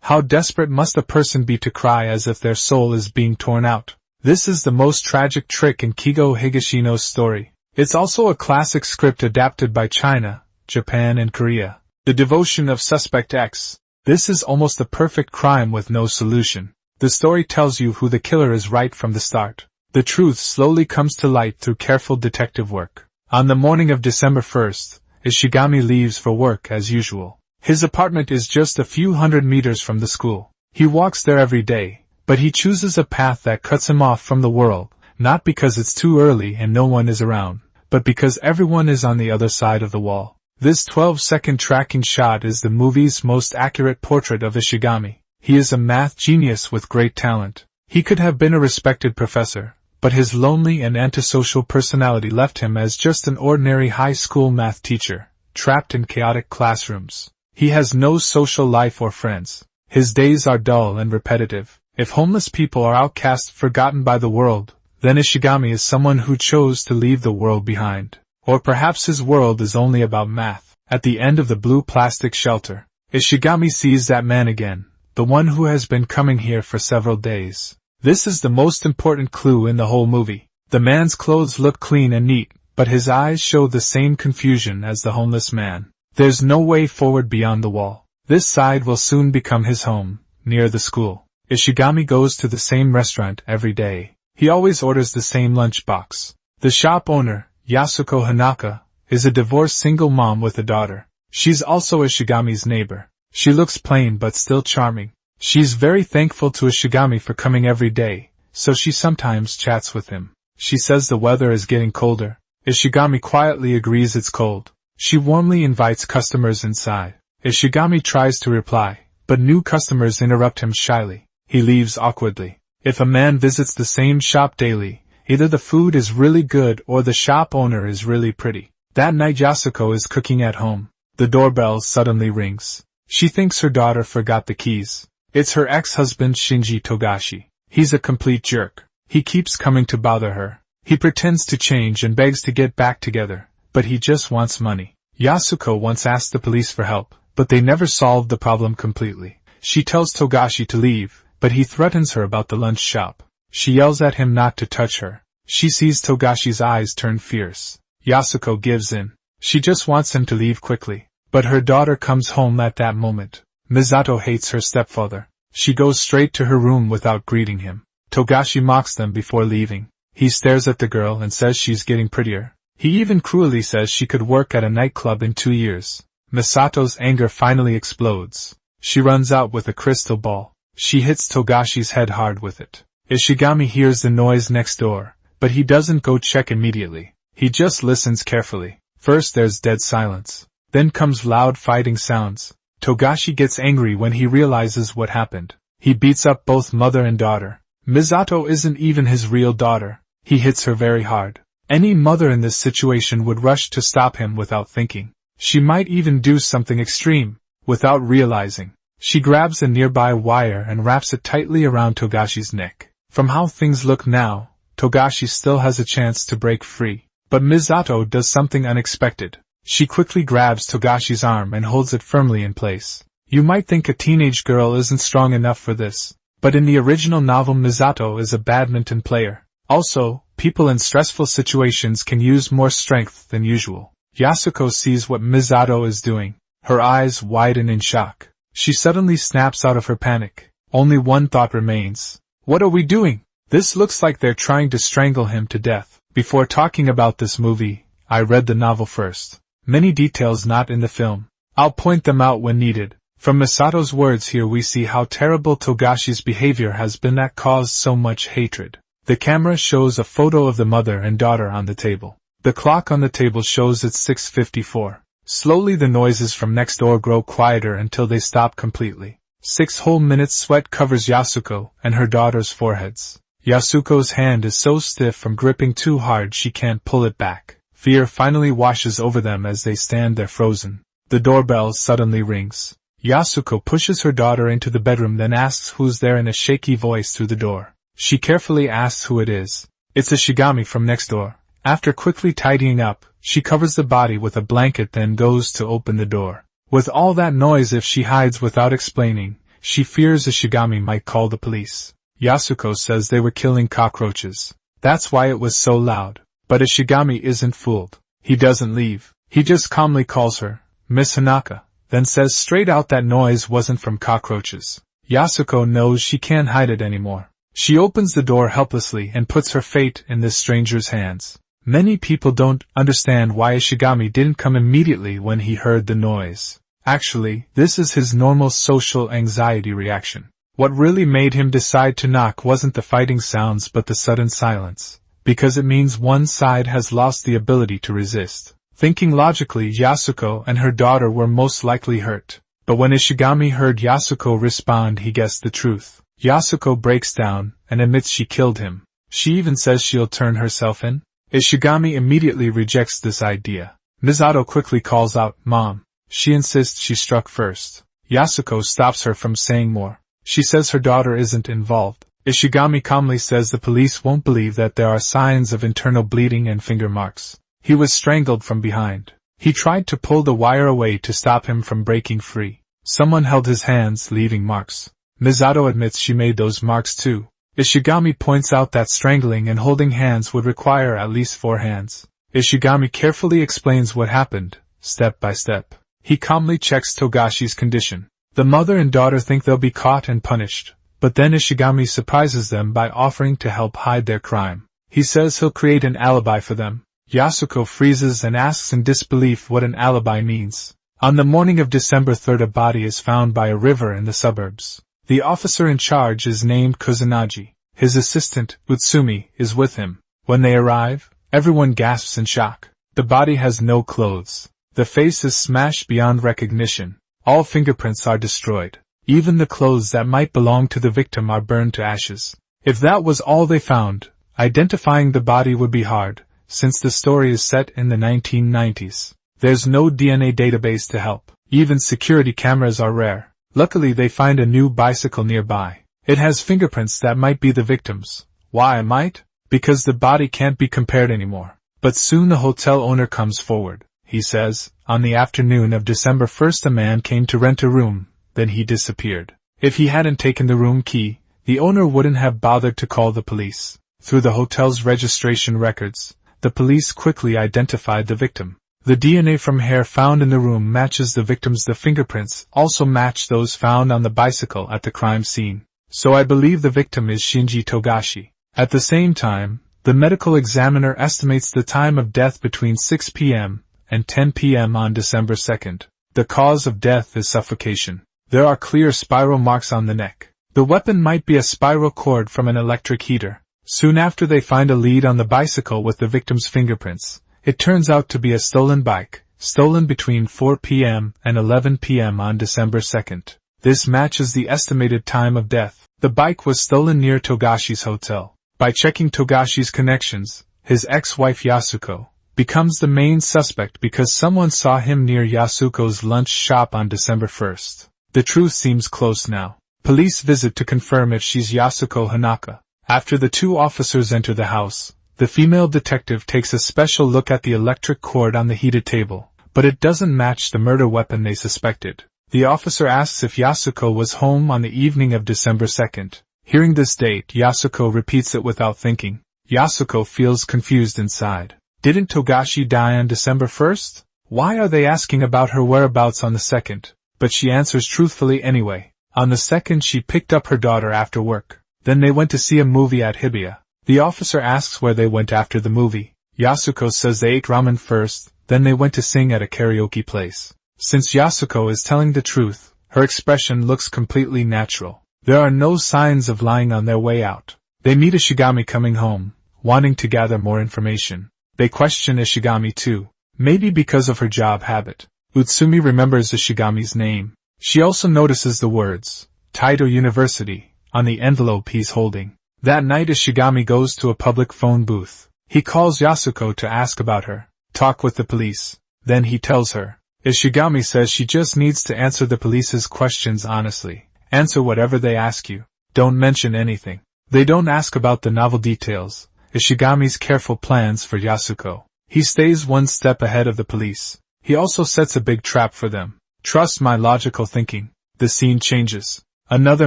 How desperate must a person be to cry as if their soul is being torn out? This is the most tragic trick in Kigo Higashino's story. It's also a classic script adapted by China, Japan and Korea. The Devotion of Suspect X. This is almost a perfect crime with no solution. The story tells you who the killer is right from the start. The truth slowly comes to light through careful detective work. On the morning of December 1st, Ishigami leaves for work as usual. His apartment is just a few hundred meters from the school. He walks there every day, but he chooses a path that cuts him off from the world, not because it's too early and no one is around, but because everyone is on the other side of the wall. This 12-second tracking shot is the movie's most accurate portrait of Ishigami. He is a math genius with great talent. He could have been a respected professor, but his lonely and antisocial personality left him as just an ordinary high school math teacher, trapped in chaotic classrooms. He has no social life or friends. His days are dull and repetitive. If homeless people are outcast, forgotten by the world, then Ishigami is someone who chose to leave the world behind. Or perhaps his world is only about math. At the end of the blue plastic shelter, Ishigami sees that man again, the one who has been coming here for several days. This is the most important clue in the whole movie. The man's clothes look clean and neat, but his eyes show the same confusion as the homeless man. There's no way forward beyond the wall. This side will soon become his home, near the school. Ishigami goes to the same restaurant every day. He always orders the same lunchbox. The shop owner, Yasuko Hanaka, is a divorced single mom with a daughter. She's also Ishigami's neighbor. She looks plain but still charming. She's very thankful to Ishigami for coming every day, so she sometimes chats with him. She says the weather is getting colder. Ishigami quietly agrees it's cold. She warmly invites customers inside. Ishigami tries to reply, but new customers interrupt him shyly. He leaves awkwardly. If a man visits the same shop daily, either the food is really good or the shop owner is really pretty. That night Yasuko is cooking at home. The doorbell suddenly rings. She thinks her daughter forgot the keys. It's her ex-husband Shinji Togashi. He's a complete jerk. He keeps coming to bother her. He pretends to change and begs to get back together, but he just wants money. Yasuko once asked the police for help, but they never solved the problem completely. She tells Togashi to leave, but he threatens her about the lunch shop. She yells at him not to touch her. She sees Togashi's eyes turn fierce. Yasuko gives in. She just wants him to leave quickly. But her daughter comes home at that moment. Misato hates her stepfather. She goes straight to her room without greeting him. Togashi mocks them before leaving. He stares at the girl and says she's getting prettier. He even cruelly says she could work at a nightclub in 2 years. Misato's anger finally explodes. She runs out with a crystal ball. She hits Togashi's head hard with it. Ishigami hears the noise next door, but he doesn't go check immediately. He just listens carefully. First there's dead silence. Then comes loud fighting sounds. Togashi gets angry when he realizes what happened. He beats up both mother and daughter. Misato isn't even his real daughter. He hits her very hard. Any mother in this situation would rush to stop him without thinking. She might even do something extreme, without realizing. She grabs a nearby wire and wraps it tightly around Togashi's neck. From how things look now, Togashi still has a chance to break free. But Misato does something unexpected. She quickly grabs Togashi's arm and holds it firmly in place. You might think a teenage girl isn't strong enough for this, but in the original novel Misato is a badminton player. Also, people in stressful situations can use more strength than usual. Yasuko sees what Misato is doing. Her eyes widen in shock. She suddenly snaps out of her panic. Only one thought remains. What are we doing? This looks like they're trying to strangle him to death. Before talking about this movie, I read the novel first. Many details not in the film. I'll point them out when needed. From Misato's words here we see how terrible Togashi's behavior has been that caused so much hatred. The camera shows a photo of the mother and daughter on the table. The clock on the table shows it's 6:54. Slowly the noises from next door grow quieter until they stop completely. 6 whole minutes sweat covers Yasuko and her daughter's foreheads. Yasuko's hand is so stiff from gripping too hard she can't pull it back. Fear finally washes over them as they stand there frozen. The doorbell suddenly rings. Yasuko pushes her daughter into the bedroom then asks who's there in a shaky voice through the door. She carefully asks who it is. It's Ishigami from next door. After quickly tidying up, she covers the body with a blanket then goes to open the door. With all that noise if she hides without explaining, she fears Ishigami might call the police. Yasuko says they were killing cockroaches. That's why it was so loud. But Ishigami isn't fooled. He doesn't leave. He just calmly calls her, Miss Hanaka, then says straight out that noise wasn't from cockroaches. Yasuko knows she can't hide it anymore. She opens the door helplessly and puts her fate in this stranger's hands. Many people don't understand why Ishigami didn't come immediately when he heard the noise. Actually, this is his normal social anxiety reaction. What really made him decide to knock wasn't the fighting sounds but the sudden silence. Because it means one side has lost the ability to resist. Thinking logically, Yasuko and her daughter were most likely hurt. But when Ishigami heard Yasuko respond, he guessed the truth. Yasuko breaks down and admits she killed him. She even says she'll turn herself in. Ishigami immediately rejects this idea. Misato quickly calls out, Mom. She insists she struck first. Yasuko stops her from saying more. She says her daughter isn't involved. Ishigami calmly says the police won't believe that there are signs of internal bleeding and finger marks. He was strangled from behind. He tried to pull the wire away to stop him from breaking free. Someone held his hands, leaving marks. Misato admits she made those marks too. Ishigami points out that strangling and holding hands would require at least 4 hands. Ishigami carefully explains what happened, step by step. He calmly checks Togashi's condition. The mother and daughter think they'll be caught and punished, but then Ishigami surprises them by offering to help hide their crime. He says he'll create an alibi for them. Yasuko freezes and asks in disbelief what an alibi means. On the morning of December 3rd, a body is found by a river in the suburbs. The officer in charge is named Kusanagi. His assistant, Utsumi, is with him. When they arrive, everyone gasps in shock. The body has no clothes. The face is smashed beyond recognition. All fingerprints are destroyed. Even the clothes that might belong to the victim are burned to ashes. If that was all they found, identifying the body would be hard, since the story is set in the 1990s. There's no DNA database to help. Even security cameras are rare. Luckily they find a new bicycle nearby. It has fingerprints that might be the victim's. Why might? Because the body can't be compared anymore. But soon the hotel owner comes forward. He says, on the afternoon of December 1st a man came to rent a room, then he disappeared. If he hadn't taken the room key, the owner wouldn't have bothered to call the police. Through the hotel's registration records, the police quickly identified the victim. The DNA from hair found in the room matches the victim's. The fingerprints also match those found on the bicycle at the crime scene. So I believe the victim is Shinji Togashi. At the same time, the medical examiner estimates the time of death between 6 p.m. and 10 p.m. on December 2nd. The cause of death is suffocation. There are clear spiral marks on the neck. The weapon might be a spiral cord from an electric heater. Soon after they find a lead on the bicycle with the victim's fingerprints. It turns out to be a stolen bike, stolen between 4 p.m. and 11 p.m. on December 2nd. This matches the estimated time of death. The bike was stolen near Togashi's hotel. By checking Togashi's connections, his ex-wife Yasuko becomes the main suspect because someone saw him near Yasuko's lunch shop on December 1st. The truth seems close now. Police visit to confirm if she's Yasuko Hanaka. After the 2 officers enter the house, the female detective takes a special look at the electric cord on the heated table, but it doesn't match the murder weapon they suspected. The officer asks if Yasuko was home on the evening of December 2nd. Hearing this date, Yasuko repeats it without thinking. Yasuko feels confused inside. Didn't Togashi die on December 1st? Why are they asking about her whereabouts on the 2nd? But she answers truthfully anyway. On the 2nd she picked up her daughter after work. Then they went to see a movie at Hibiya. The officer asks where they went after the movie. Yasuko says they ate ramen first, then they went to sing at a karaoke place. Since Yasuko is telling the truth, her expression looks completely natural. There are no signs of lying on their way out. They meet Ishigami coming home, wanting to gather more information. They question Ishigami too, maybe because of her job habit. Utsumi remembers Ishigami's name. She also notices the words, Taito University, on the envelope he's holding. That night Ishigami goes to a public phone booth. He calls Yasuko to ask about her, talk with the police. Then he tells her. Ishigami says she just needs to answer the police's questions honestly. Answer whatever they ask you. Don't mention anything. They don't ask about the novel details, Ishigami's careful plans for Yasuko. He stays one step ahead of the police. He also sets a big trap for them. Trust my logical thinking. The scene changes. Another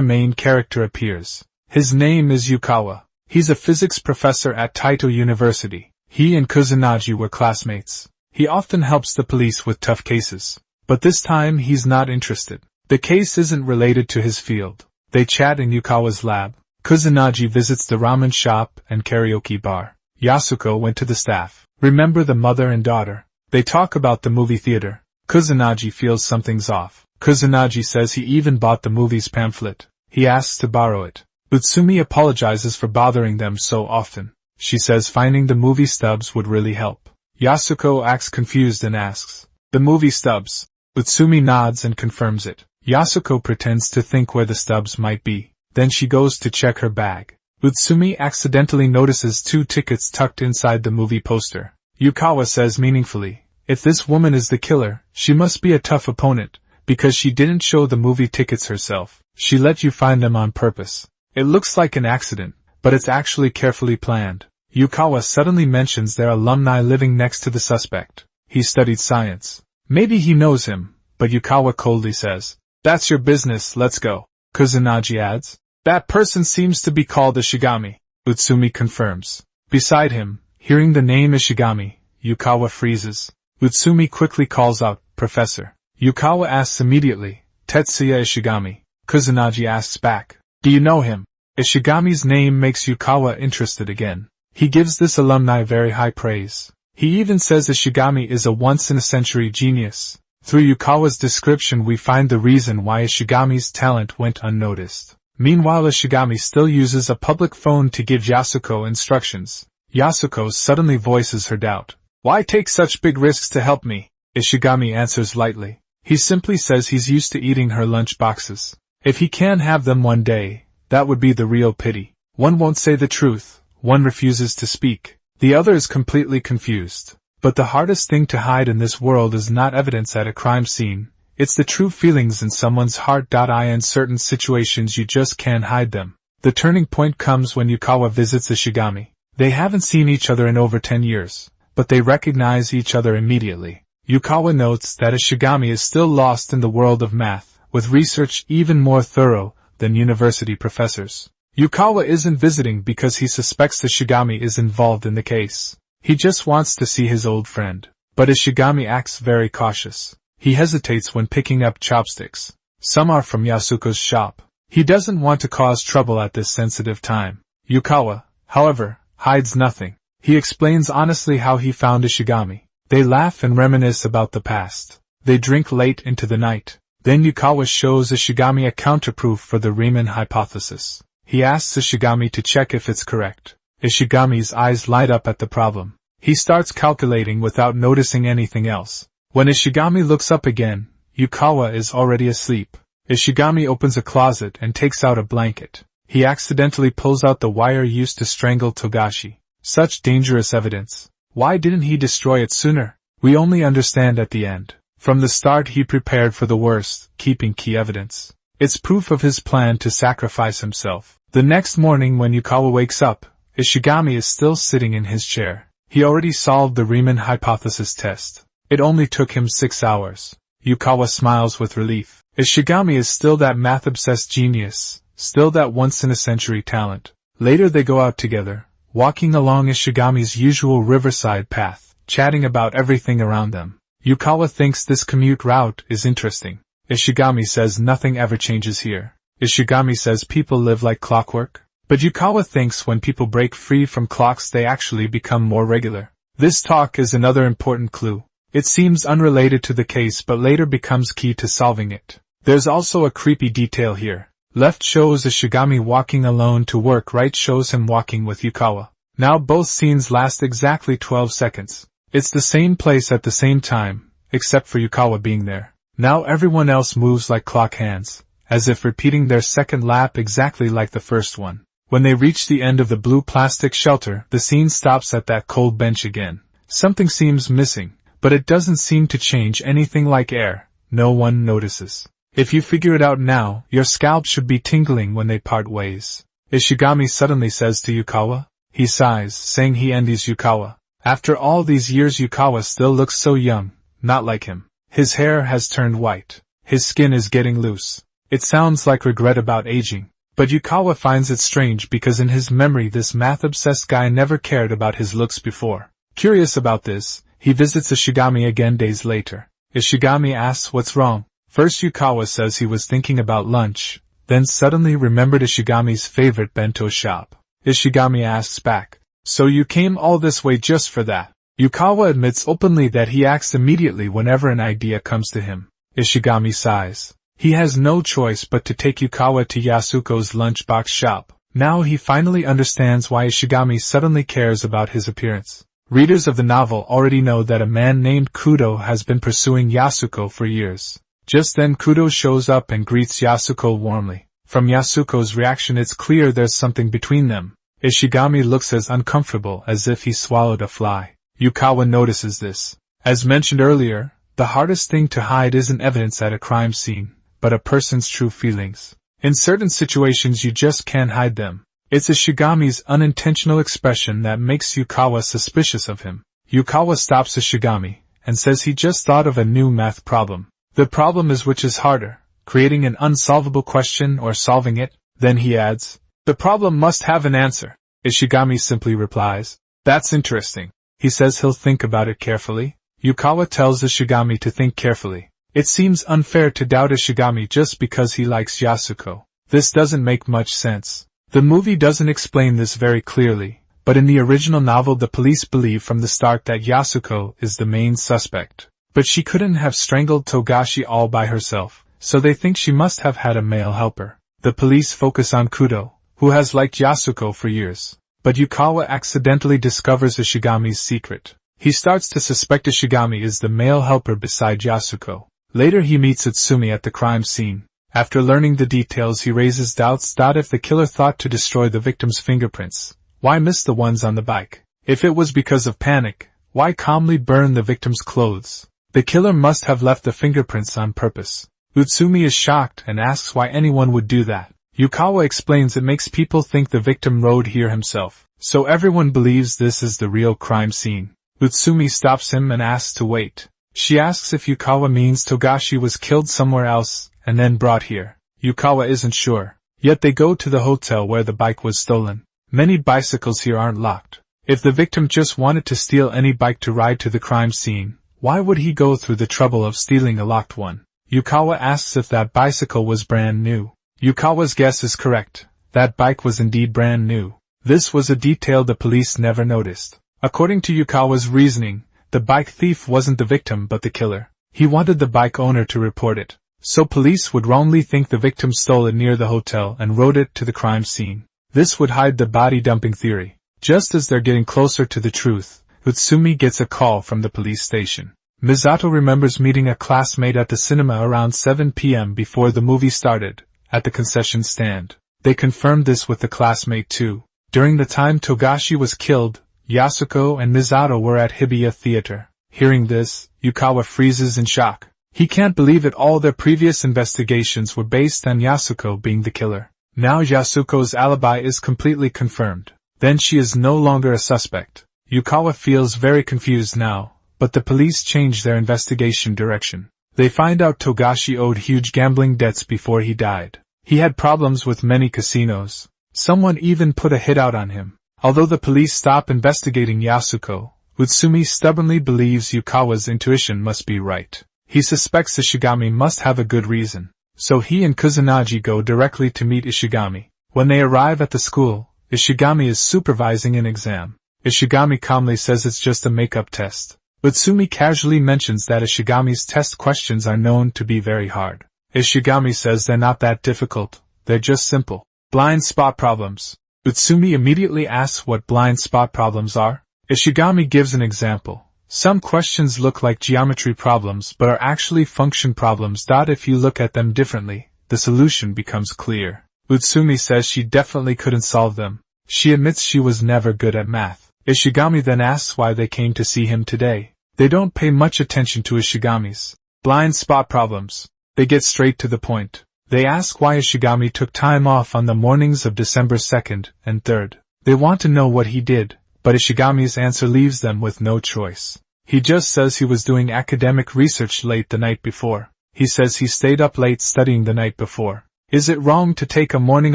main character appears. His name is Yukawa. He's a physics professor at Taito University. He and Kusanagi were classmates. He often helps the police with tough cases. But this time he's not interested. The case isn't related to his field. They chat in Yukawa's lab. Kusanagi visits the ramen shop and karaoke bar. Yasuko went to the staff. Remember the mother and daughter. They talk about the movie theater. Kusanagi feels something's off. Kusanagi says he even bought the movie's pamphlet. He asks to borrow it. Utsumi apologizes for bothering them so often. She says finding the movie stubs would really help. Yasuko acts confused and asks, "The movie stubs?" Utsumi nods and confirms it. Yasuko pretends to think where the stubs might be. Then she goes to check her bag. Utsumi accidentally notices 2 tickets tucked inside the movie poster. Yukawa says meaningfully, "If this woman is the killer, she must be a tough opponent, because she didn't show the movie tickets herself. She let you find them on purpose. It looks like an accident, but it's actually carefully planned." Yukawa suddenly mentions their alumni living next to the suspect. He studied science. Maybe he knows him, but Yukawa coldly says, "That's your business, let's go." Kusanagi adds. That person seems to be called Ishigami, Utsumi confirms. Beside him, hearing the name Ishigami, Yukawa freezes. Utsumi quickly calls out, Professor. Yukawa asks immediately, Tetsuya Ishigami. Kusanagi asks back, do you know him? Ishigami's name makes Yukawa interested again. He gives this alumni very high praise. He even says Ishigami is a once-in-a-century genius. Through Yukawa's description we find the reason why Ishigami's talent went unnoticed. Meanwhile Ishigami still uses a public phone to give Yasuko instructions. Yasuko suddenly voices her doubt. Why take such big risks to help me? Ishigami answers lightly. He simply says he's used to eating her lunch boxes. If he can have them one day, that would be the real pity. One won't say the truth, one refuses to speak, the other is completely confused. But the hardest thing to hide in this world is not evidence at a crime scene, it's the true feelings in someone's heart. In certain situations you just can't hide them. The turning point comes when Yukawa visits Ishigami. They haven't seen each other in over 10 years, but they recognize each other immediately. Yukawa notes that Ishigami is still lost in the world of math, with research even more thorough than university professors. Yukawa isn't visiting because he suspects Ishigami is involved in the case. He just wants to see his old friend. But Ishigami acts very cautious. He hesitates when picking up chopsticks. Some are from Yasuko's shop. He doesn't want to cause trouble at this sensitive time. Yukawa, however, hides nothing. He explains honestly how he found Ishigami. They laugh and reminisce about the past. They drink late into the night. Then Yukawa shows Ishigami a counterproof for the Riemann hypothesis. He asks Ishigami to check if it's correct. Ishigami's eyes light up at the problem. He starts calculating without noticing anything else. When Ishigami looks up again, Yukawa is already asleep. Ishigami opens a closet and takes out a blanket. He accidentally pulls out the wire used to strangle Togashi. Such dangerous evidence. Why didn't he destroy it sooner? We only understand at the end. From the start he prepared for the worst, keeping key evidence. It's proof of his plan to sacrifice himself. The next morning when Yukawa wakes up, Ishigami is still sitting in his chair. He already solved the Riemann hypothesis test. It only took him 6 hours. Yukawa smiles with relief. Ishigami is still that math-obsessed genius, still that once-in-a-century talent. Later they go out together, walking along Ishigami's usual riverside path, chatting about everything around them. Yukawa thinks this commute route is interesting. Ishigami says nothing ever changes here. Ishigami says people live like clockwork. But Yukawa thinks when people break free from clocks they actually become more regular. This talk is another important clue. It seems unrelated to the case but later becomes key to solving it. There's also a creepy detail here. Left shows Ishigami walking alone to work, right shows him walking with Yukawa. Now both scenes last exactly 12 seconds. It's the same place at the same time, except for Yukawa being there. Now everyone else moves like clock hands, as if repeating their second lap exactly like the first one. When they reach the end of the blue plastic shelter, the scene stops at that cold bench again. Something seems missing, but it doesn't seem to change anything like air. No one notices. If you figure it out now, your scalp should be tingling when they part ways. Ishigami suddenly says to Yukawa. He sighs, saying he envies Yukawa. After all these years Yukawa still looks so young, not like him. His hair has turned white. His skin is getting loose. It sounds like regret about aging. But Yukawa finds it strange because in his memory this math-obsessed guy never cared about his looks before. Curious about this, he visits Ishigami again days later. Ishigami asks what's wrong. First Yukawa says he was thinking about lunch, then suddenly remembered Ishigami's favorite bento shop. Ishigami asks back, so you came all this way just for that? Yukawa admits openly that he acts immediately whenever an idea comes to him. Ishigami sighs. He has no choice but to take Yukawa to Yasuko's lunchbox shop. Now he finally understands why Ishigami suddenly cares about his appearance. Readers of the novel already know that a man named Kudo has been pursuing Yasuko for years. Just then Kudo shows up and greets Yasuko warmly. From Yasuko's reaction it's clear there's something between them. Ishigami looks as uncomfortable as if he swallowed a fly. Yukawa notices this. As mentioned earlier, the hardest thing to hide isn't evidence at a crime scene, but a person's true feelings. In certain situations you just can't hide them. It's Ishigami's unintentional expression that makes Yukawa suspicious of him. Yukawa stops Ishigami and says he just thought of a new math problem. The problem is which is harder, creating an unsolvable question or solving it. Then he adds, "The problem must have an answer." Ishigami simply replies, "That's interesting." He says he'll think about it carefully. Yukawa tells Ishigami to think carefully. It seems unfair to doubt Ishigami just because he likes Yasuko. This doesn't make much sense. The movie doesn't explain this very clearly, but in the original novel the police believe from the start that Yasuko is the main suspect. But she couldn't have strangled Togashi all by herself, so they think she must have had a male helper. The police focus on Kudo, who has liked Yasuko for years. But Yukawa accidentally discovers Ishigami's secret. He starts to suspect Ishigami is the male helper beside Yasuko. Later he meets Utsumi at the crime scene. After learning the details he raises doubts that if the killer thought to destroy the victim's fingerprints, why miss the ones on the bike? If it was because of panic, why calmly burn the victim's clothes? The killer must have left the fingerprints on purpose. Utsumi is shocked and asks why anyone would do that. Yukawa explains it makes people think the victim rode here himself, so everyone believes this is the real crime scene. Utsumi stops him and asks to wait. She asks if Yukawa means Togashi was killed somewhere else and then brought here. Yukawa isn't sure. Yet they go to the hotel where the bike was stolen. Many bicycles here aren't locked. If the victim just wanted to steal any bike to ride to the crime scene, why would he go through the trouble of stealing a locked one? Yukawa asks if that bicycle was brand new. Yukawa's guess is correct. That bike was indeed brand new. This was a detail the police never noticed. According to Yukawa's reasoning, the bike thief wasn't the victim but the killer. He wanted the bike owner to report it, so police would wrongly think the victim stole it near the hotel and rode it to the crime scene. This would hide the body dumping theory. Just as they're getting closer to the truth, Utsumi gets a call from the police station. Misato remembers meeting a classmate at the cinema around 7 p.m. before the movie started, at the concession stand. They confirmed this with the classmate too. During the time Togashi was killed, Yasuko and Misato were at Hibiya Theater. Hearing this, Yukawa freezes in shock. He can't believe it, all their previous investigations were based on Yasuko being the killer. Now Yasuko's alibi is completely confirmed. Then she is no longer a suspect. Yukawa feels very confused now, but the police change their investigation direction. They find out Togashi owed huge gambling debts before he died. He had problems with many casinos. Someone even put a hit out on him. Although the police stop investigating Yasuko, Utsumi stubbornly believes Yukawa's intuition must be right. He suspects Ishigami must have a good reason. So he and Kusanagi go directly to meet Ishigami. When they arrive at the school, Ishigami is supervising an exam. Ishigami calmly says it's just a makeup test. Utsumi casually mentions that Ishigami's test questions are known to be very hard. Ishigami says they're not that difficult, they're just simple. Blind spot problems. Utsumi immediately asks what blind spot problems are. Ishigami gives an example. Some questions look like geometry problems but are actually function problems. If you look at them differently, the solution becomes clear. Utsumi says she definitely couldn't solve them. She admits she was never good at math. Ishigami then asks why they came to see him today. They don't pay much attention to Ishigami's blind spot problems. They get straight to the point. They ask why Ishigami took time off on the mornings of December 2nd and 3rd. They want to know what he did, but Ishigami's answer leaves them with no choice. He just says he was doing academic research late the night before. He says he stayed up late studying the night before. Is it wrong to take a morning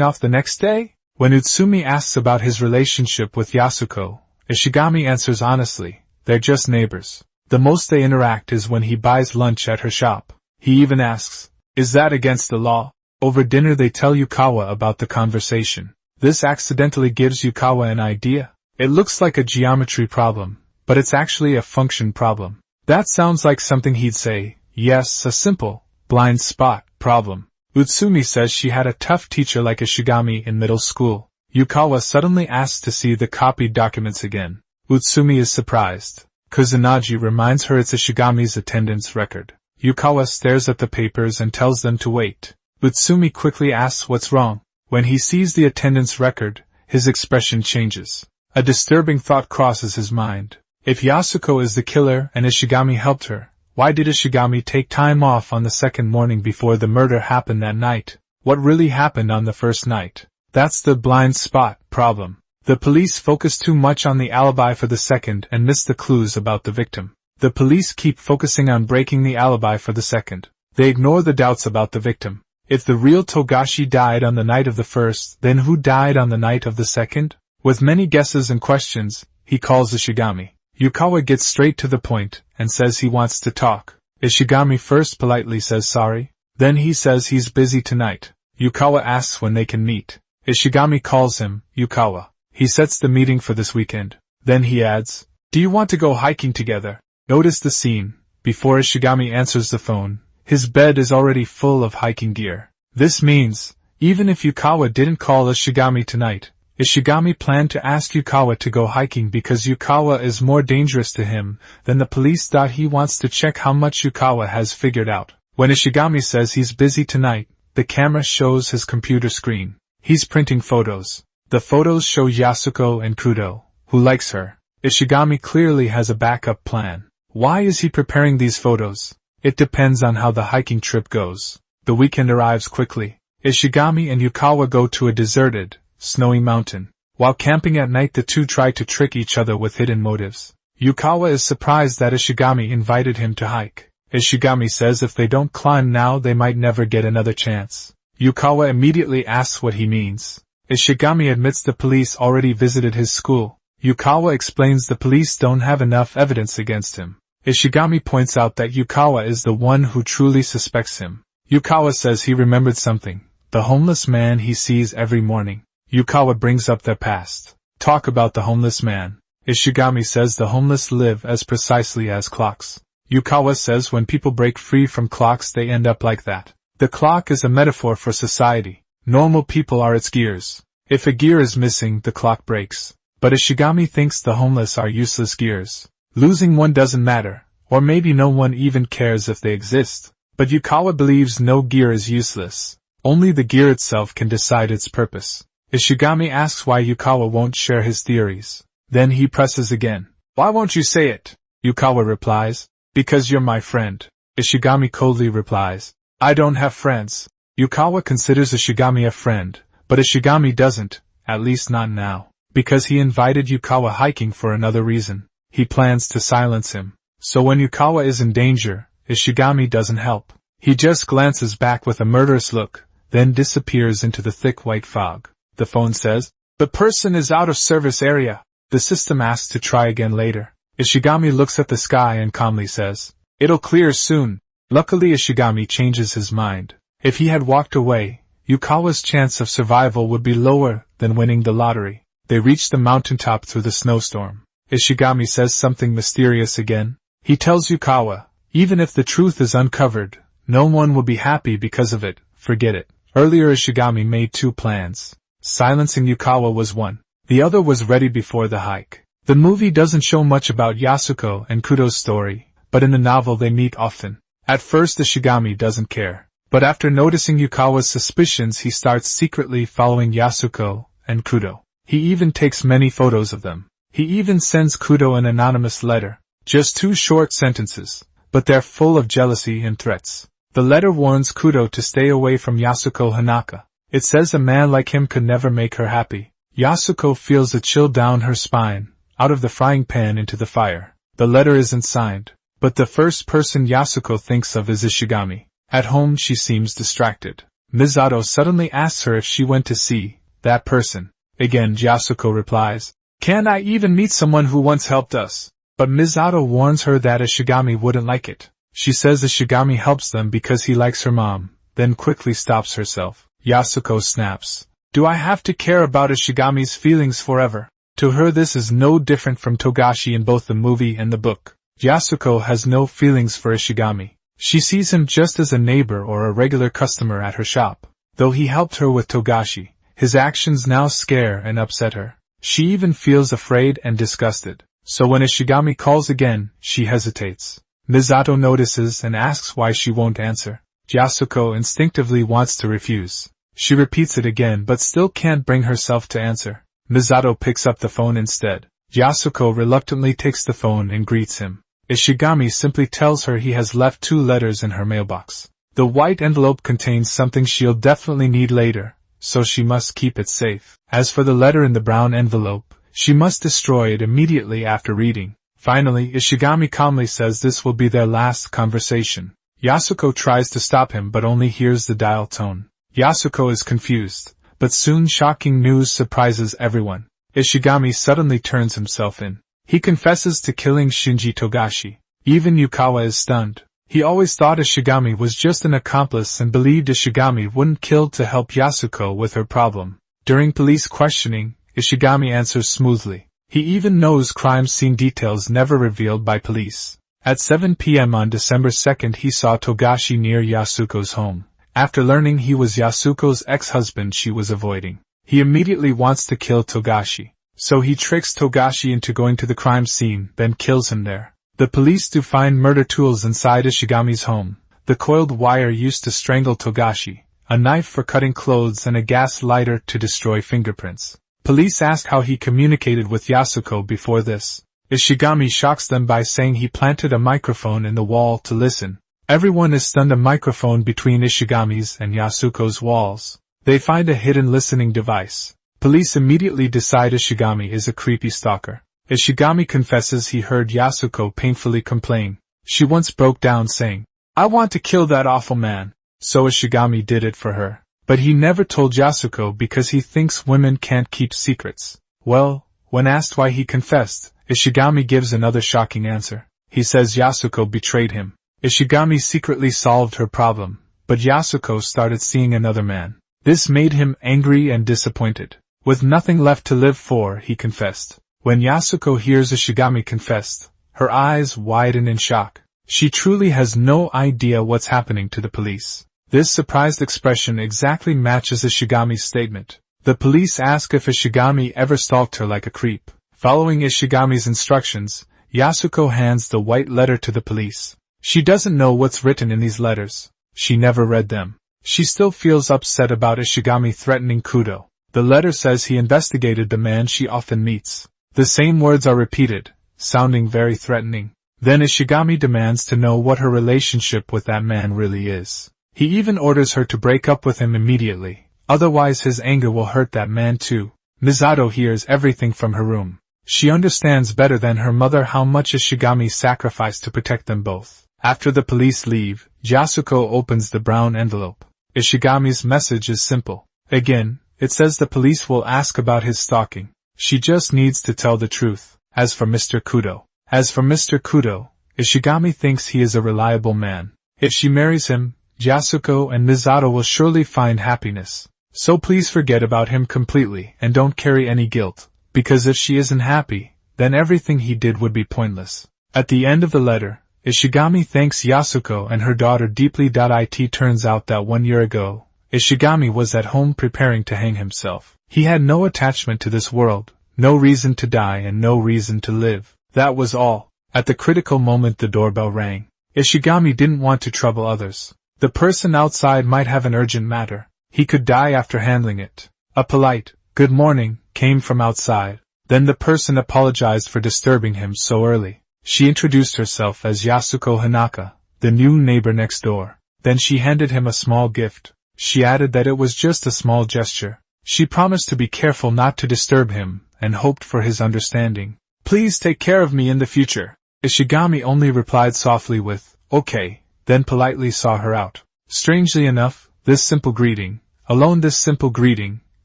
off the next day? When Utsumi asks about his relationship with Yasuko, Ishigami answers honestly, they're just neighbors. The most they interact is when he buys lunch at her shop. He even asks, is that against the law? Over dinner they tell Yukawa about the conversation. This accidentally gives Yukawa an idea. It looks like a geometry problem, but it's actually a function problem. That sounds like something he'd say, yes, a simple, blind spot problem. Utsumi says she had a tough teacher like Ishigami in middle school. Yukawa suddenly asks to see the copied documents again. Utsumi is surprised. Kusanagi reminds her it's Ishigami's attendance record. Yukawa stares at the papers and tells them to wait. Utsumi quickly asks what's wrong. When he sees the attendance record, his expression changes. A disturbing thought crosses his mind. If Yasuko is the killer and Ishigami helped her, why did Ishigami take time off on the second morning before the murder happened that night? What really happened on the first night? That's the blind spot problem. The police focus too much on the alibi for the second and miss the clues about the victim. The police keep focusing on breaking the alibi for the second. They ignore the doubts about the victim. If the real Togashi died on the night of the first, then who died on the night of the second? With many guesses and questions, he calls Ishigami. Yukawa gets straight to the point and says he wants to talk. Ishigami first politely says sorry. Then he says he's busy tonight. Yukawa asks when they can meet. Ishigami calls him, Yukawa. He sets the meeting for this weekend. Then he adds, "Do you want to go hiking together?" Notice the scene. Before Ishigami answers the phone, his bed is already full of hiking gear. This means, even if Yukawa didn't call Ishigami tonight, Ishigami planned to ask Yukawa to go hiking because Yukawa is more dangerous to him than the police thought. He wants to check how much Yukawa has figured out. When Ishigami says he's busy tonight, the camera shows his computer screen. He's printing photos. The photos show Yasuko and Kudo, who likes her. Ishigami clearly has a backup plan. Why is he preparing these photos? It depends on how the hiking trip goes. The weekend arrives quickly. Ishigami and Yukawa go to a deserted, snowy mountain. While camping at night, the two try to trick each other with hidden motives. Yukawa is surprised that Ishigami invited him to hike. Ishigami says if they don't climb now, they might never get another chance. Yukawa immediately asks what he means. Ishigami admits the police already visited his school. Yukawa explains the police don't have enough evidence against him. Ishigami points out that Yukawa is the one who truly suspects him. Yukawa says he remembered something, the homeless man he sees every morning. Yukawa brings up their past. Talk about the homeless man. Ishigami says the homeless live as precisely as clocks. Yukawa says when people break free from clocks they end up like that. The clock is a metaphor for society. Normal people are its gears. If a gear is missing, the clock breaks. But Ishigami thinks the homeless are useless gears. Losing one doesn't matter, or maybe no one even cares if they exist. But Yukawa believes no gear is useless. Only the gear itself can decide its purpose. Ishigami asks why Yukawa won't share his theories. Then he presses again. "Why won't you say it?" Yukawa replies, "Because you're my friend." Ishigami coldly replies, "I don't have friends." Yukawa considers Ishigami a friend, but Ishigami doesn't, at least not now, because he invited Yukawa hiking for another reason. He plans to silence him. So when Yukawa is in danger, Ishigami doesn't help. He just glances back with a murderous look, then disappears into the thick white fog. The phone says, "The person is out of service area." The system asks to try again later. Ishigami looks at the sky and calmly says, "It'll clear soon." Luckily Ishigami changes his mind. If he had walked away, Yukawa's chance of survival would be lower than winning the lottery. They reach the mountaintop through the snowstorm. Ishigami says something mysterious again. He tells Yukawa, even if the truth is uncovered, no one will be happy because of it, forget it. Earlier Ishigami made two plans. Silencing Yukawa was one. The other was ready before the hike. The movie doesn't show much about Yasuko and Kudo's story, but in the novel they meet often. At first Ishigami doesn't care. But after noticing Yukawa's suspicions he starts secretly following Yasuko and Kudo. He even takes many photos of them. He even sends Kudo an anonymous letter. Just 2 short sentences, but they're full of jealousy and threats. The letter warns Kudo to stay away from Yasuko Hanaka. It says a man like him could never make her happy. Yasuko feels a chill down her spine, out of the frying pan into the fire. The letter isn't signed, but the first person Yasuko thinks of is Ishigami. At home she seems distracted. Misato suddenly asks her if she went to see that person. Again Yasuko replies, "Can't I even meet someone who once helped us?" But Misato warns her that Ishigami wouldn't like it. She says Ishigami helps them because he likes her mom, then quickly stops herself. Yasuko snaps. "Do I have to care about Ishigami's feelings forever?" To her this is no different from Togashi in both the movie and the book. Yasuko has no feelings for Ishigami. She sees him just as a neighbor or a regular customer at her shop. Though he helped her with Togashi, his actions now scare and upset her. She even feels afraid and disgusted. So when Ishigami calls again, she hesitates. Misato notices and asks why she won't answer. Yasuko instinctively wants to refuse. She repeats it again but still can't bring herself to answer. Misato picks up the phone instead. Yasuko reluctantly takes the phone and greets him. Ishigami simply tells her he has left 2 letters in her mailbox. The white envelope contains something she'll definitely need later, so she must keep it safe. As for the letter in the brown envelope, she must destroy it immediately after reading. Finally, Ishigami calmly says this will be their last conversation. Yasuko tries to stop him but only hears the dial tone. Yasuko is confused, but soon shocking news surprises everyone. Ishigami suddenly turns himself in. He confesses to killing Shinji Togashi. Even Yukawa is stunned. He always thought Ishigami was just an accomplice and believed Ishigami wouldn't kill to help Yasuko with her problem. During police questioning, Ishigami answers smoothly. He even knows crime scene details never revealed by police. At 7 p.m. on December 2nd he saw Togashi near Yasuko's home. After learning he was Yasuko's ex-husband she was avoiding, he immediately wants to kill Togashi. So he tricks Togashi into going to the crime scene, then kills him there. The police do find murder tools inside Ishigami's home. The coiled wire used to strangle Togashi, a knife for cutting clothes and a gas lighter to destroy fingerprints. Police ask how he communicated with Yasuko before this. Ishigami shocks them by saying he planted a microphone in the wall to listen. Everyone is stunned. A microphone between Ishigami's and Yasuko's walls. They find a hidden listening device. Police immediately decide Ishigami is a creepy stalker. Ishigami confesses he heard Yasuko painfully complain. She once broke down saying, "I want to kill that awful man." So Ishigami did it for her. But he never told Yasuko because he thinks women can't keep secrets. Well, when asked why he confessed, Ishigami gives another shocking answer. He says Yasuko betrayed him. Ishigami secretly solved her problem, but Yasuko started seeing another man. This made him angry and disappointed. With nothing left to live for, he confessed. When Yasuko hears Ishigami confessed, her eyes widen in shock. She truly has no idea what's happening to the police. This surprised expression exactly matches Ishigami's statement. The police ask if Ishigami ever stalked her like a creep. Following Ishigami's instructions, Yasuko hands the white letter to the police. She doesn't know what's written in these letters. She never read them. She still feels upset about Ishigami threatening Kudo. The letter says he investigated the man she often meets. The same words are repeated, sounding very threatening. Then Ishigami demands to know what her relationship with that man really is. He even orders her to break up with him immediately, otherwise his anger will hurt that man too. Misato hears everything from her room. She understands better than her mother how much Ishigami sacrificed to protect them both. After the police leave, Yasuko opens the brown envelope. Ishigami's message is simple. Again, it says the police will ask about his stalking. She just needs to tell the truth. As for Mr. Kudo, Ishigami thinks he is a reliable man. If she marries him, Yasuko and Misato will surely find happiness. So please forget about him completely and don't carry any guilt, because if she isn't happy, then everything he did would be pointless. At the end of the letter, Ishigami thanks Yasuko and her daughter deeply. It turns out that 1 year ago, Ishigami was at home preparing to hang himself. He had no attachment to this world, no reason to die and no reason to live. That was all. At the critical moment the doorbell rang. Ishigami didn't want to trouble others. The person outside might have an urgent matter. He could die after handling it. A polite, "Good morning," came from outside. Then the person apologized for disturbing him so early. She introduced herself as Yasuko Hanaka, the new neighbor next door. Then she handed him a small gift. She added that it was just a small gesture. She promised to be careful not to disturb him, and hoped for his understanding. "Please take care of me in the future." Ishigami only replied softly with, "Okay," then politely saw her out. Strangely enough, this simple greeting,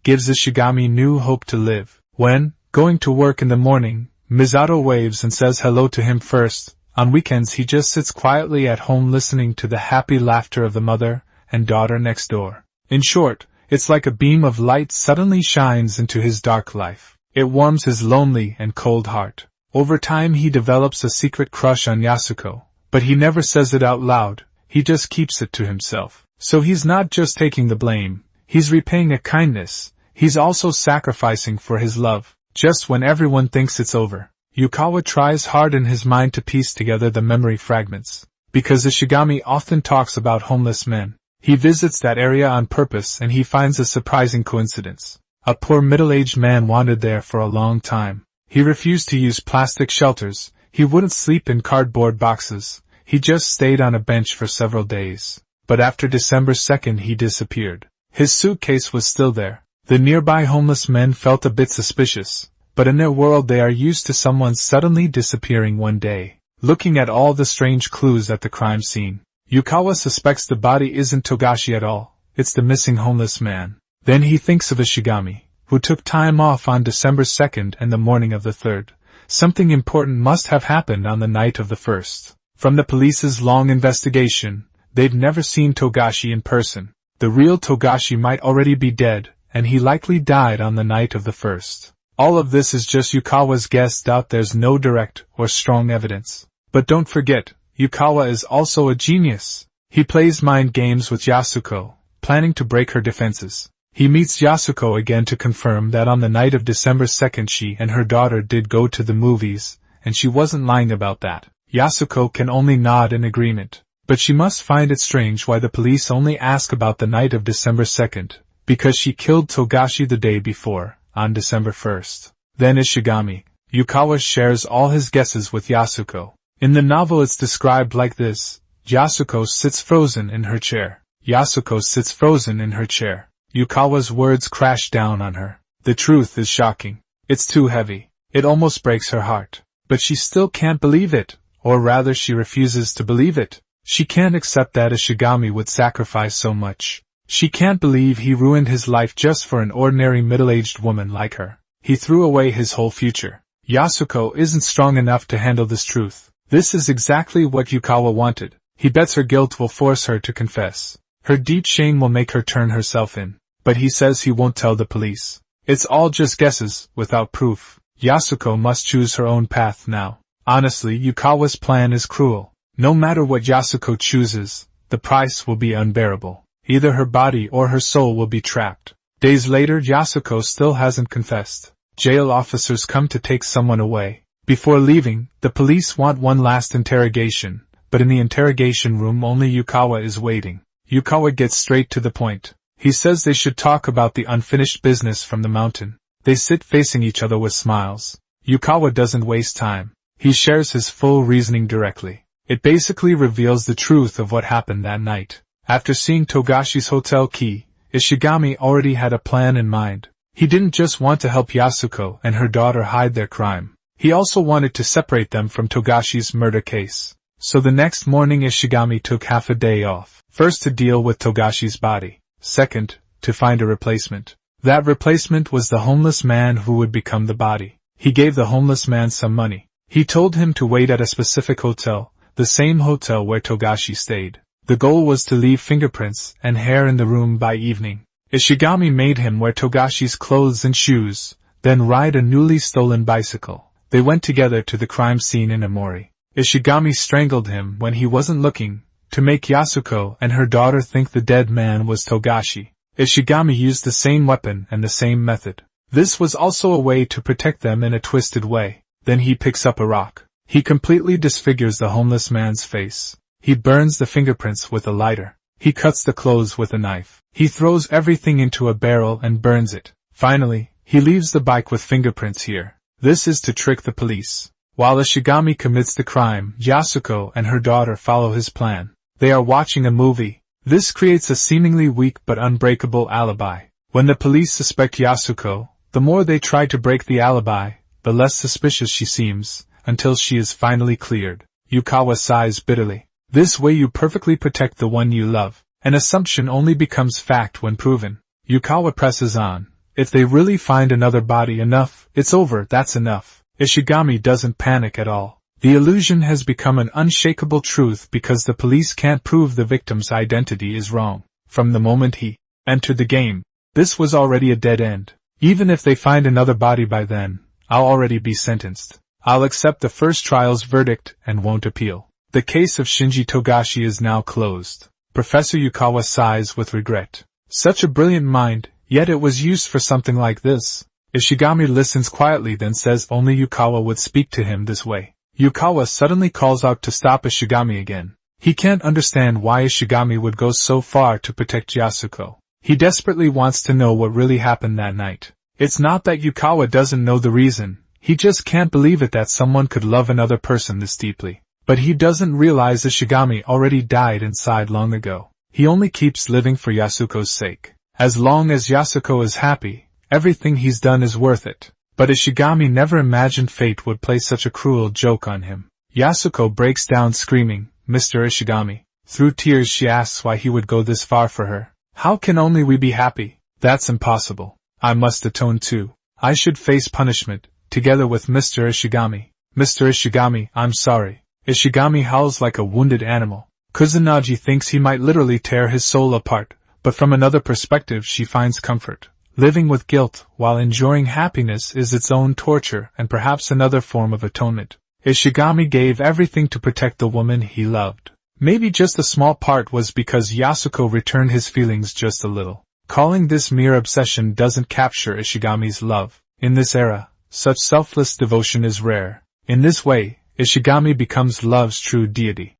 gives Ishigami new hope to live. When, going to work in the morning, Misato waves and says hello to him first. On weekends he just sits quietly at home listening to the happy laughter of the mother and daughter next door. In short, it's like a beam of light suddenly shines into his dark life. It warms his lonely and cold heart. Over time he develops a secret crush on Yasuko, but he never says it out loud, he just keeps it to himself. So he's not just taking the blame, he's repaying a kindness, he's also sacrificing for his love. Just when everyone thinks it's over, Yukawa tries hard in his mind to piece together the memory fragments. Because Ishigami often talks about homeless men, he visits that area on purpose and he finds a surprising coincidence. A poor middle-aged man wandered there for a long time. He refused to use plastic shelters, he wouldn't sleep in cardboard boxes, he just stayed on a bench for several days. But after December 2nd he disappeared. His suitcase was still there. The nearby homeless men felt a bit suspicious, but in their world they are used to someone suddenly disappearing one day. Looking at all the strange clues at the crime scene, Yukawa suspects the body isn't Togashi at all, it's the missing homeless man. Then he thinks of Ishigami, who took time off on December 2nd and the morning of the 3rd. Something important must have happened on the night of the 1st. From the police's long investigation, they've never seen Togashi in person. The real Togashi might already be dead, and he likely died on the night of the 1st. All of this is just Yukawa's guess. There's no direct or strong evidence. But don't forget, Yukawa is also a genius. He plays mind games with Yasuko, planning to break her defenses. He meets Yasuko again to confirm that on the night of December 2nd she and her daughter did go to the movies, and she wasn't lying about that. Yasuko can only nod in agreement. But she must find it strange why the police only ask about the night of December 2nd, because she killed Togashi the day before, on December 1st. Then Ishigami. Yukawa shares all his guesses with Yasuko. In the novel it's described like this: Yasuko sits frozen in her chair. Yasuko sits frozen in her chair. Yukawa's words crash down on her. The truth is shocking. It's too heavy. It almost breaks her heart. But she still can't believe it, or rather she refuses to believe it. She can't accept that Ishigami would sacrifice so much. She can't believe he ruined his life just for an ordinary middle-aged woman like her. He threw away his whole future. Yasuko isn't strong enough to handle this truth. This is exactly what Yukawa wanted. He bets her guilt will force her to confess. Her deep shame will make her turn herself in. But he says he won't tell the police. It's all just guesses, without proof. Yasuko must choose her own path now. Honestly, Yukawa's plan is cruel. No matter what Yasuko chooses, the price will be unbearable. Either her body or her soul will be trapped. Days later, Yasuko still hasn't confessed. Jail officers come to take someone away. Before leaving, the police want one last interrogation, but in the interrogation room only Yukawa is waiting. Yukawa gets straight to the point. He says they should talk about the unfinished business from the mountain. They sit facing each other with smiles. Yukawa doesn't waste time. He shares his full reasoning directly. It basically reveals the truth of what happened that night. After seeing Togashi's hotel key, Ishigami already had a plan in mind. He didn't just want to help Yasuko and her daughter hide their crime. He also wanted to separate them from Togashi's murder case. So the next morning Ishigami took half a day off. First to deal with Togashi's body. Second, to find a replacement. That replacement was the homeless man who would become the body. He gave the homeless man some money. He told him to wait at a specific hotel, the same hotel where Togashi stayed. The goal was to leave fingerprints and hair in the room by evening. Ishigami made him wear Togashi's clothes and shoes, then ride a newly stolen bicycle. They went together to the crime scene in Amori. Ishigami strangled him when he wasn't looking, to make Yasuko and her daughter think the dead man was Togashi. Ishigami used the same weapon and the same method. This was also a way to protect them in a twisted way. Then he picks up a rock. He completely disfigures the homeless man's face. He burns the fingerprints with a lighter. He cuts the clothes with a knife. He throws everything into a barrel and burns it. Finally, he leaves the bike with fingerprints here. This is to trick the police. While Ishigami commits the crime, Yasuko and her daughter follow his plan. They are watching a movie. This creates a seemingly weak but unbreakable alibi. When the police suspect Yasuko, the more they try to break the alibi, the less suspicious she seems, until she is finally cleared. Yukawa sighs bitterly. This way you perfectly protect the one you love. An assumption only becomes fact when proven. Yukawa presses on. If they really find another body, enough, it's over, that's enough. Ishigami doesn't panic at all. The illusion has become an unshakable truth because the police can't prove the victim's identity is wrong. From the moment he entered the game, this was already a dead end. Even if they find another body by then, I'll already be sentenced. I'll accept the first trial's verdict and won't appeal. The case of Shinji Togashi is now closed. Professor Yukawa sighs with regret. Such a brilliant mind, yet it was used for something like this. Ishigami listens quietly, then says only Yukawa would speak to him this way. Yukawa suddenly calls out to stop Ishigami again. He can't understand why Ishigami would go so far to protect Yasuko. He desperately wants to know what really happened that night. It's not that Yukawa doesn't know the reason, he just can't believe it that someone could love another person this deeply. But he doesn't realize Ishigami already died inside long ago. He only keeps living for Yasuko's sake. As long as Yasuko is happy, everything he's done is worth it. But Ishigami never imagined fate would play such a cruel joke on him. Yasuko breaks down screaming, "Mr. Ishigami, Through tears she asks why he would go this far for her. How can only we be happy? That's impossible. I must atone too. I should face punishment, together with Mr. Ishigami. Mr. Ishigami, I'm sorry. Ishigami howls like a wounded animal. Kusanagi thinks he might literally tear his soul apart, but from another perspective she finds comfort. Living with guilt while enjoying happiness is its own torture and perhaps another form of atonement. Ishigami gave everything to protect the woman he loved. Maybe just a small part was because Yasuko returned his feelings just a little. Calling this mere obsession doesn't capture Ishigami's love. In this era, such selfless devotion is rare. In this way, Ishigami becomes love's true deity.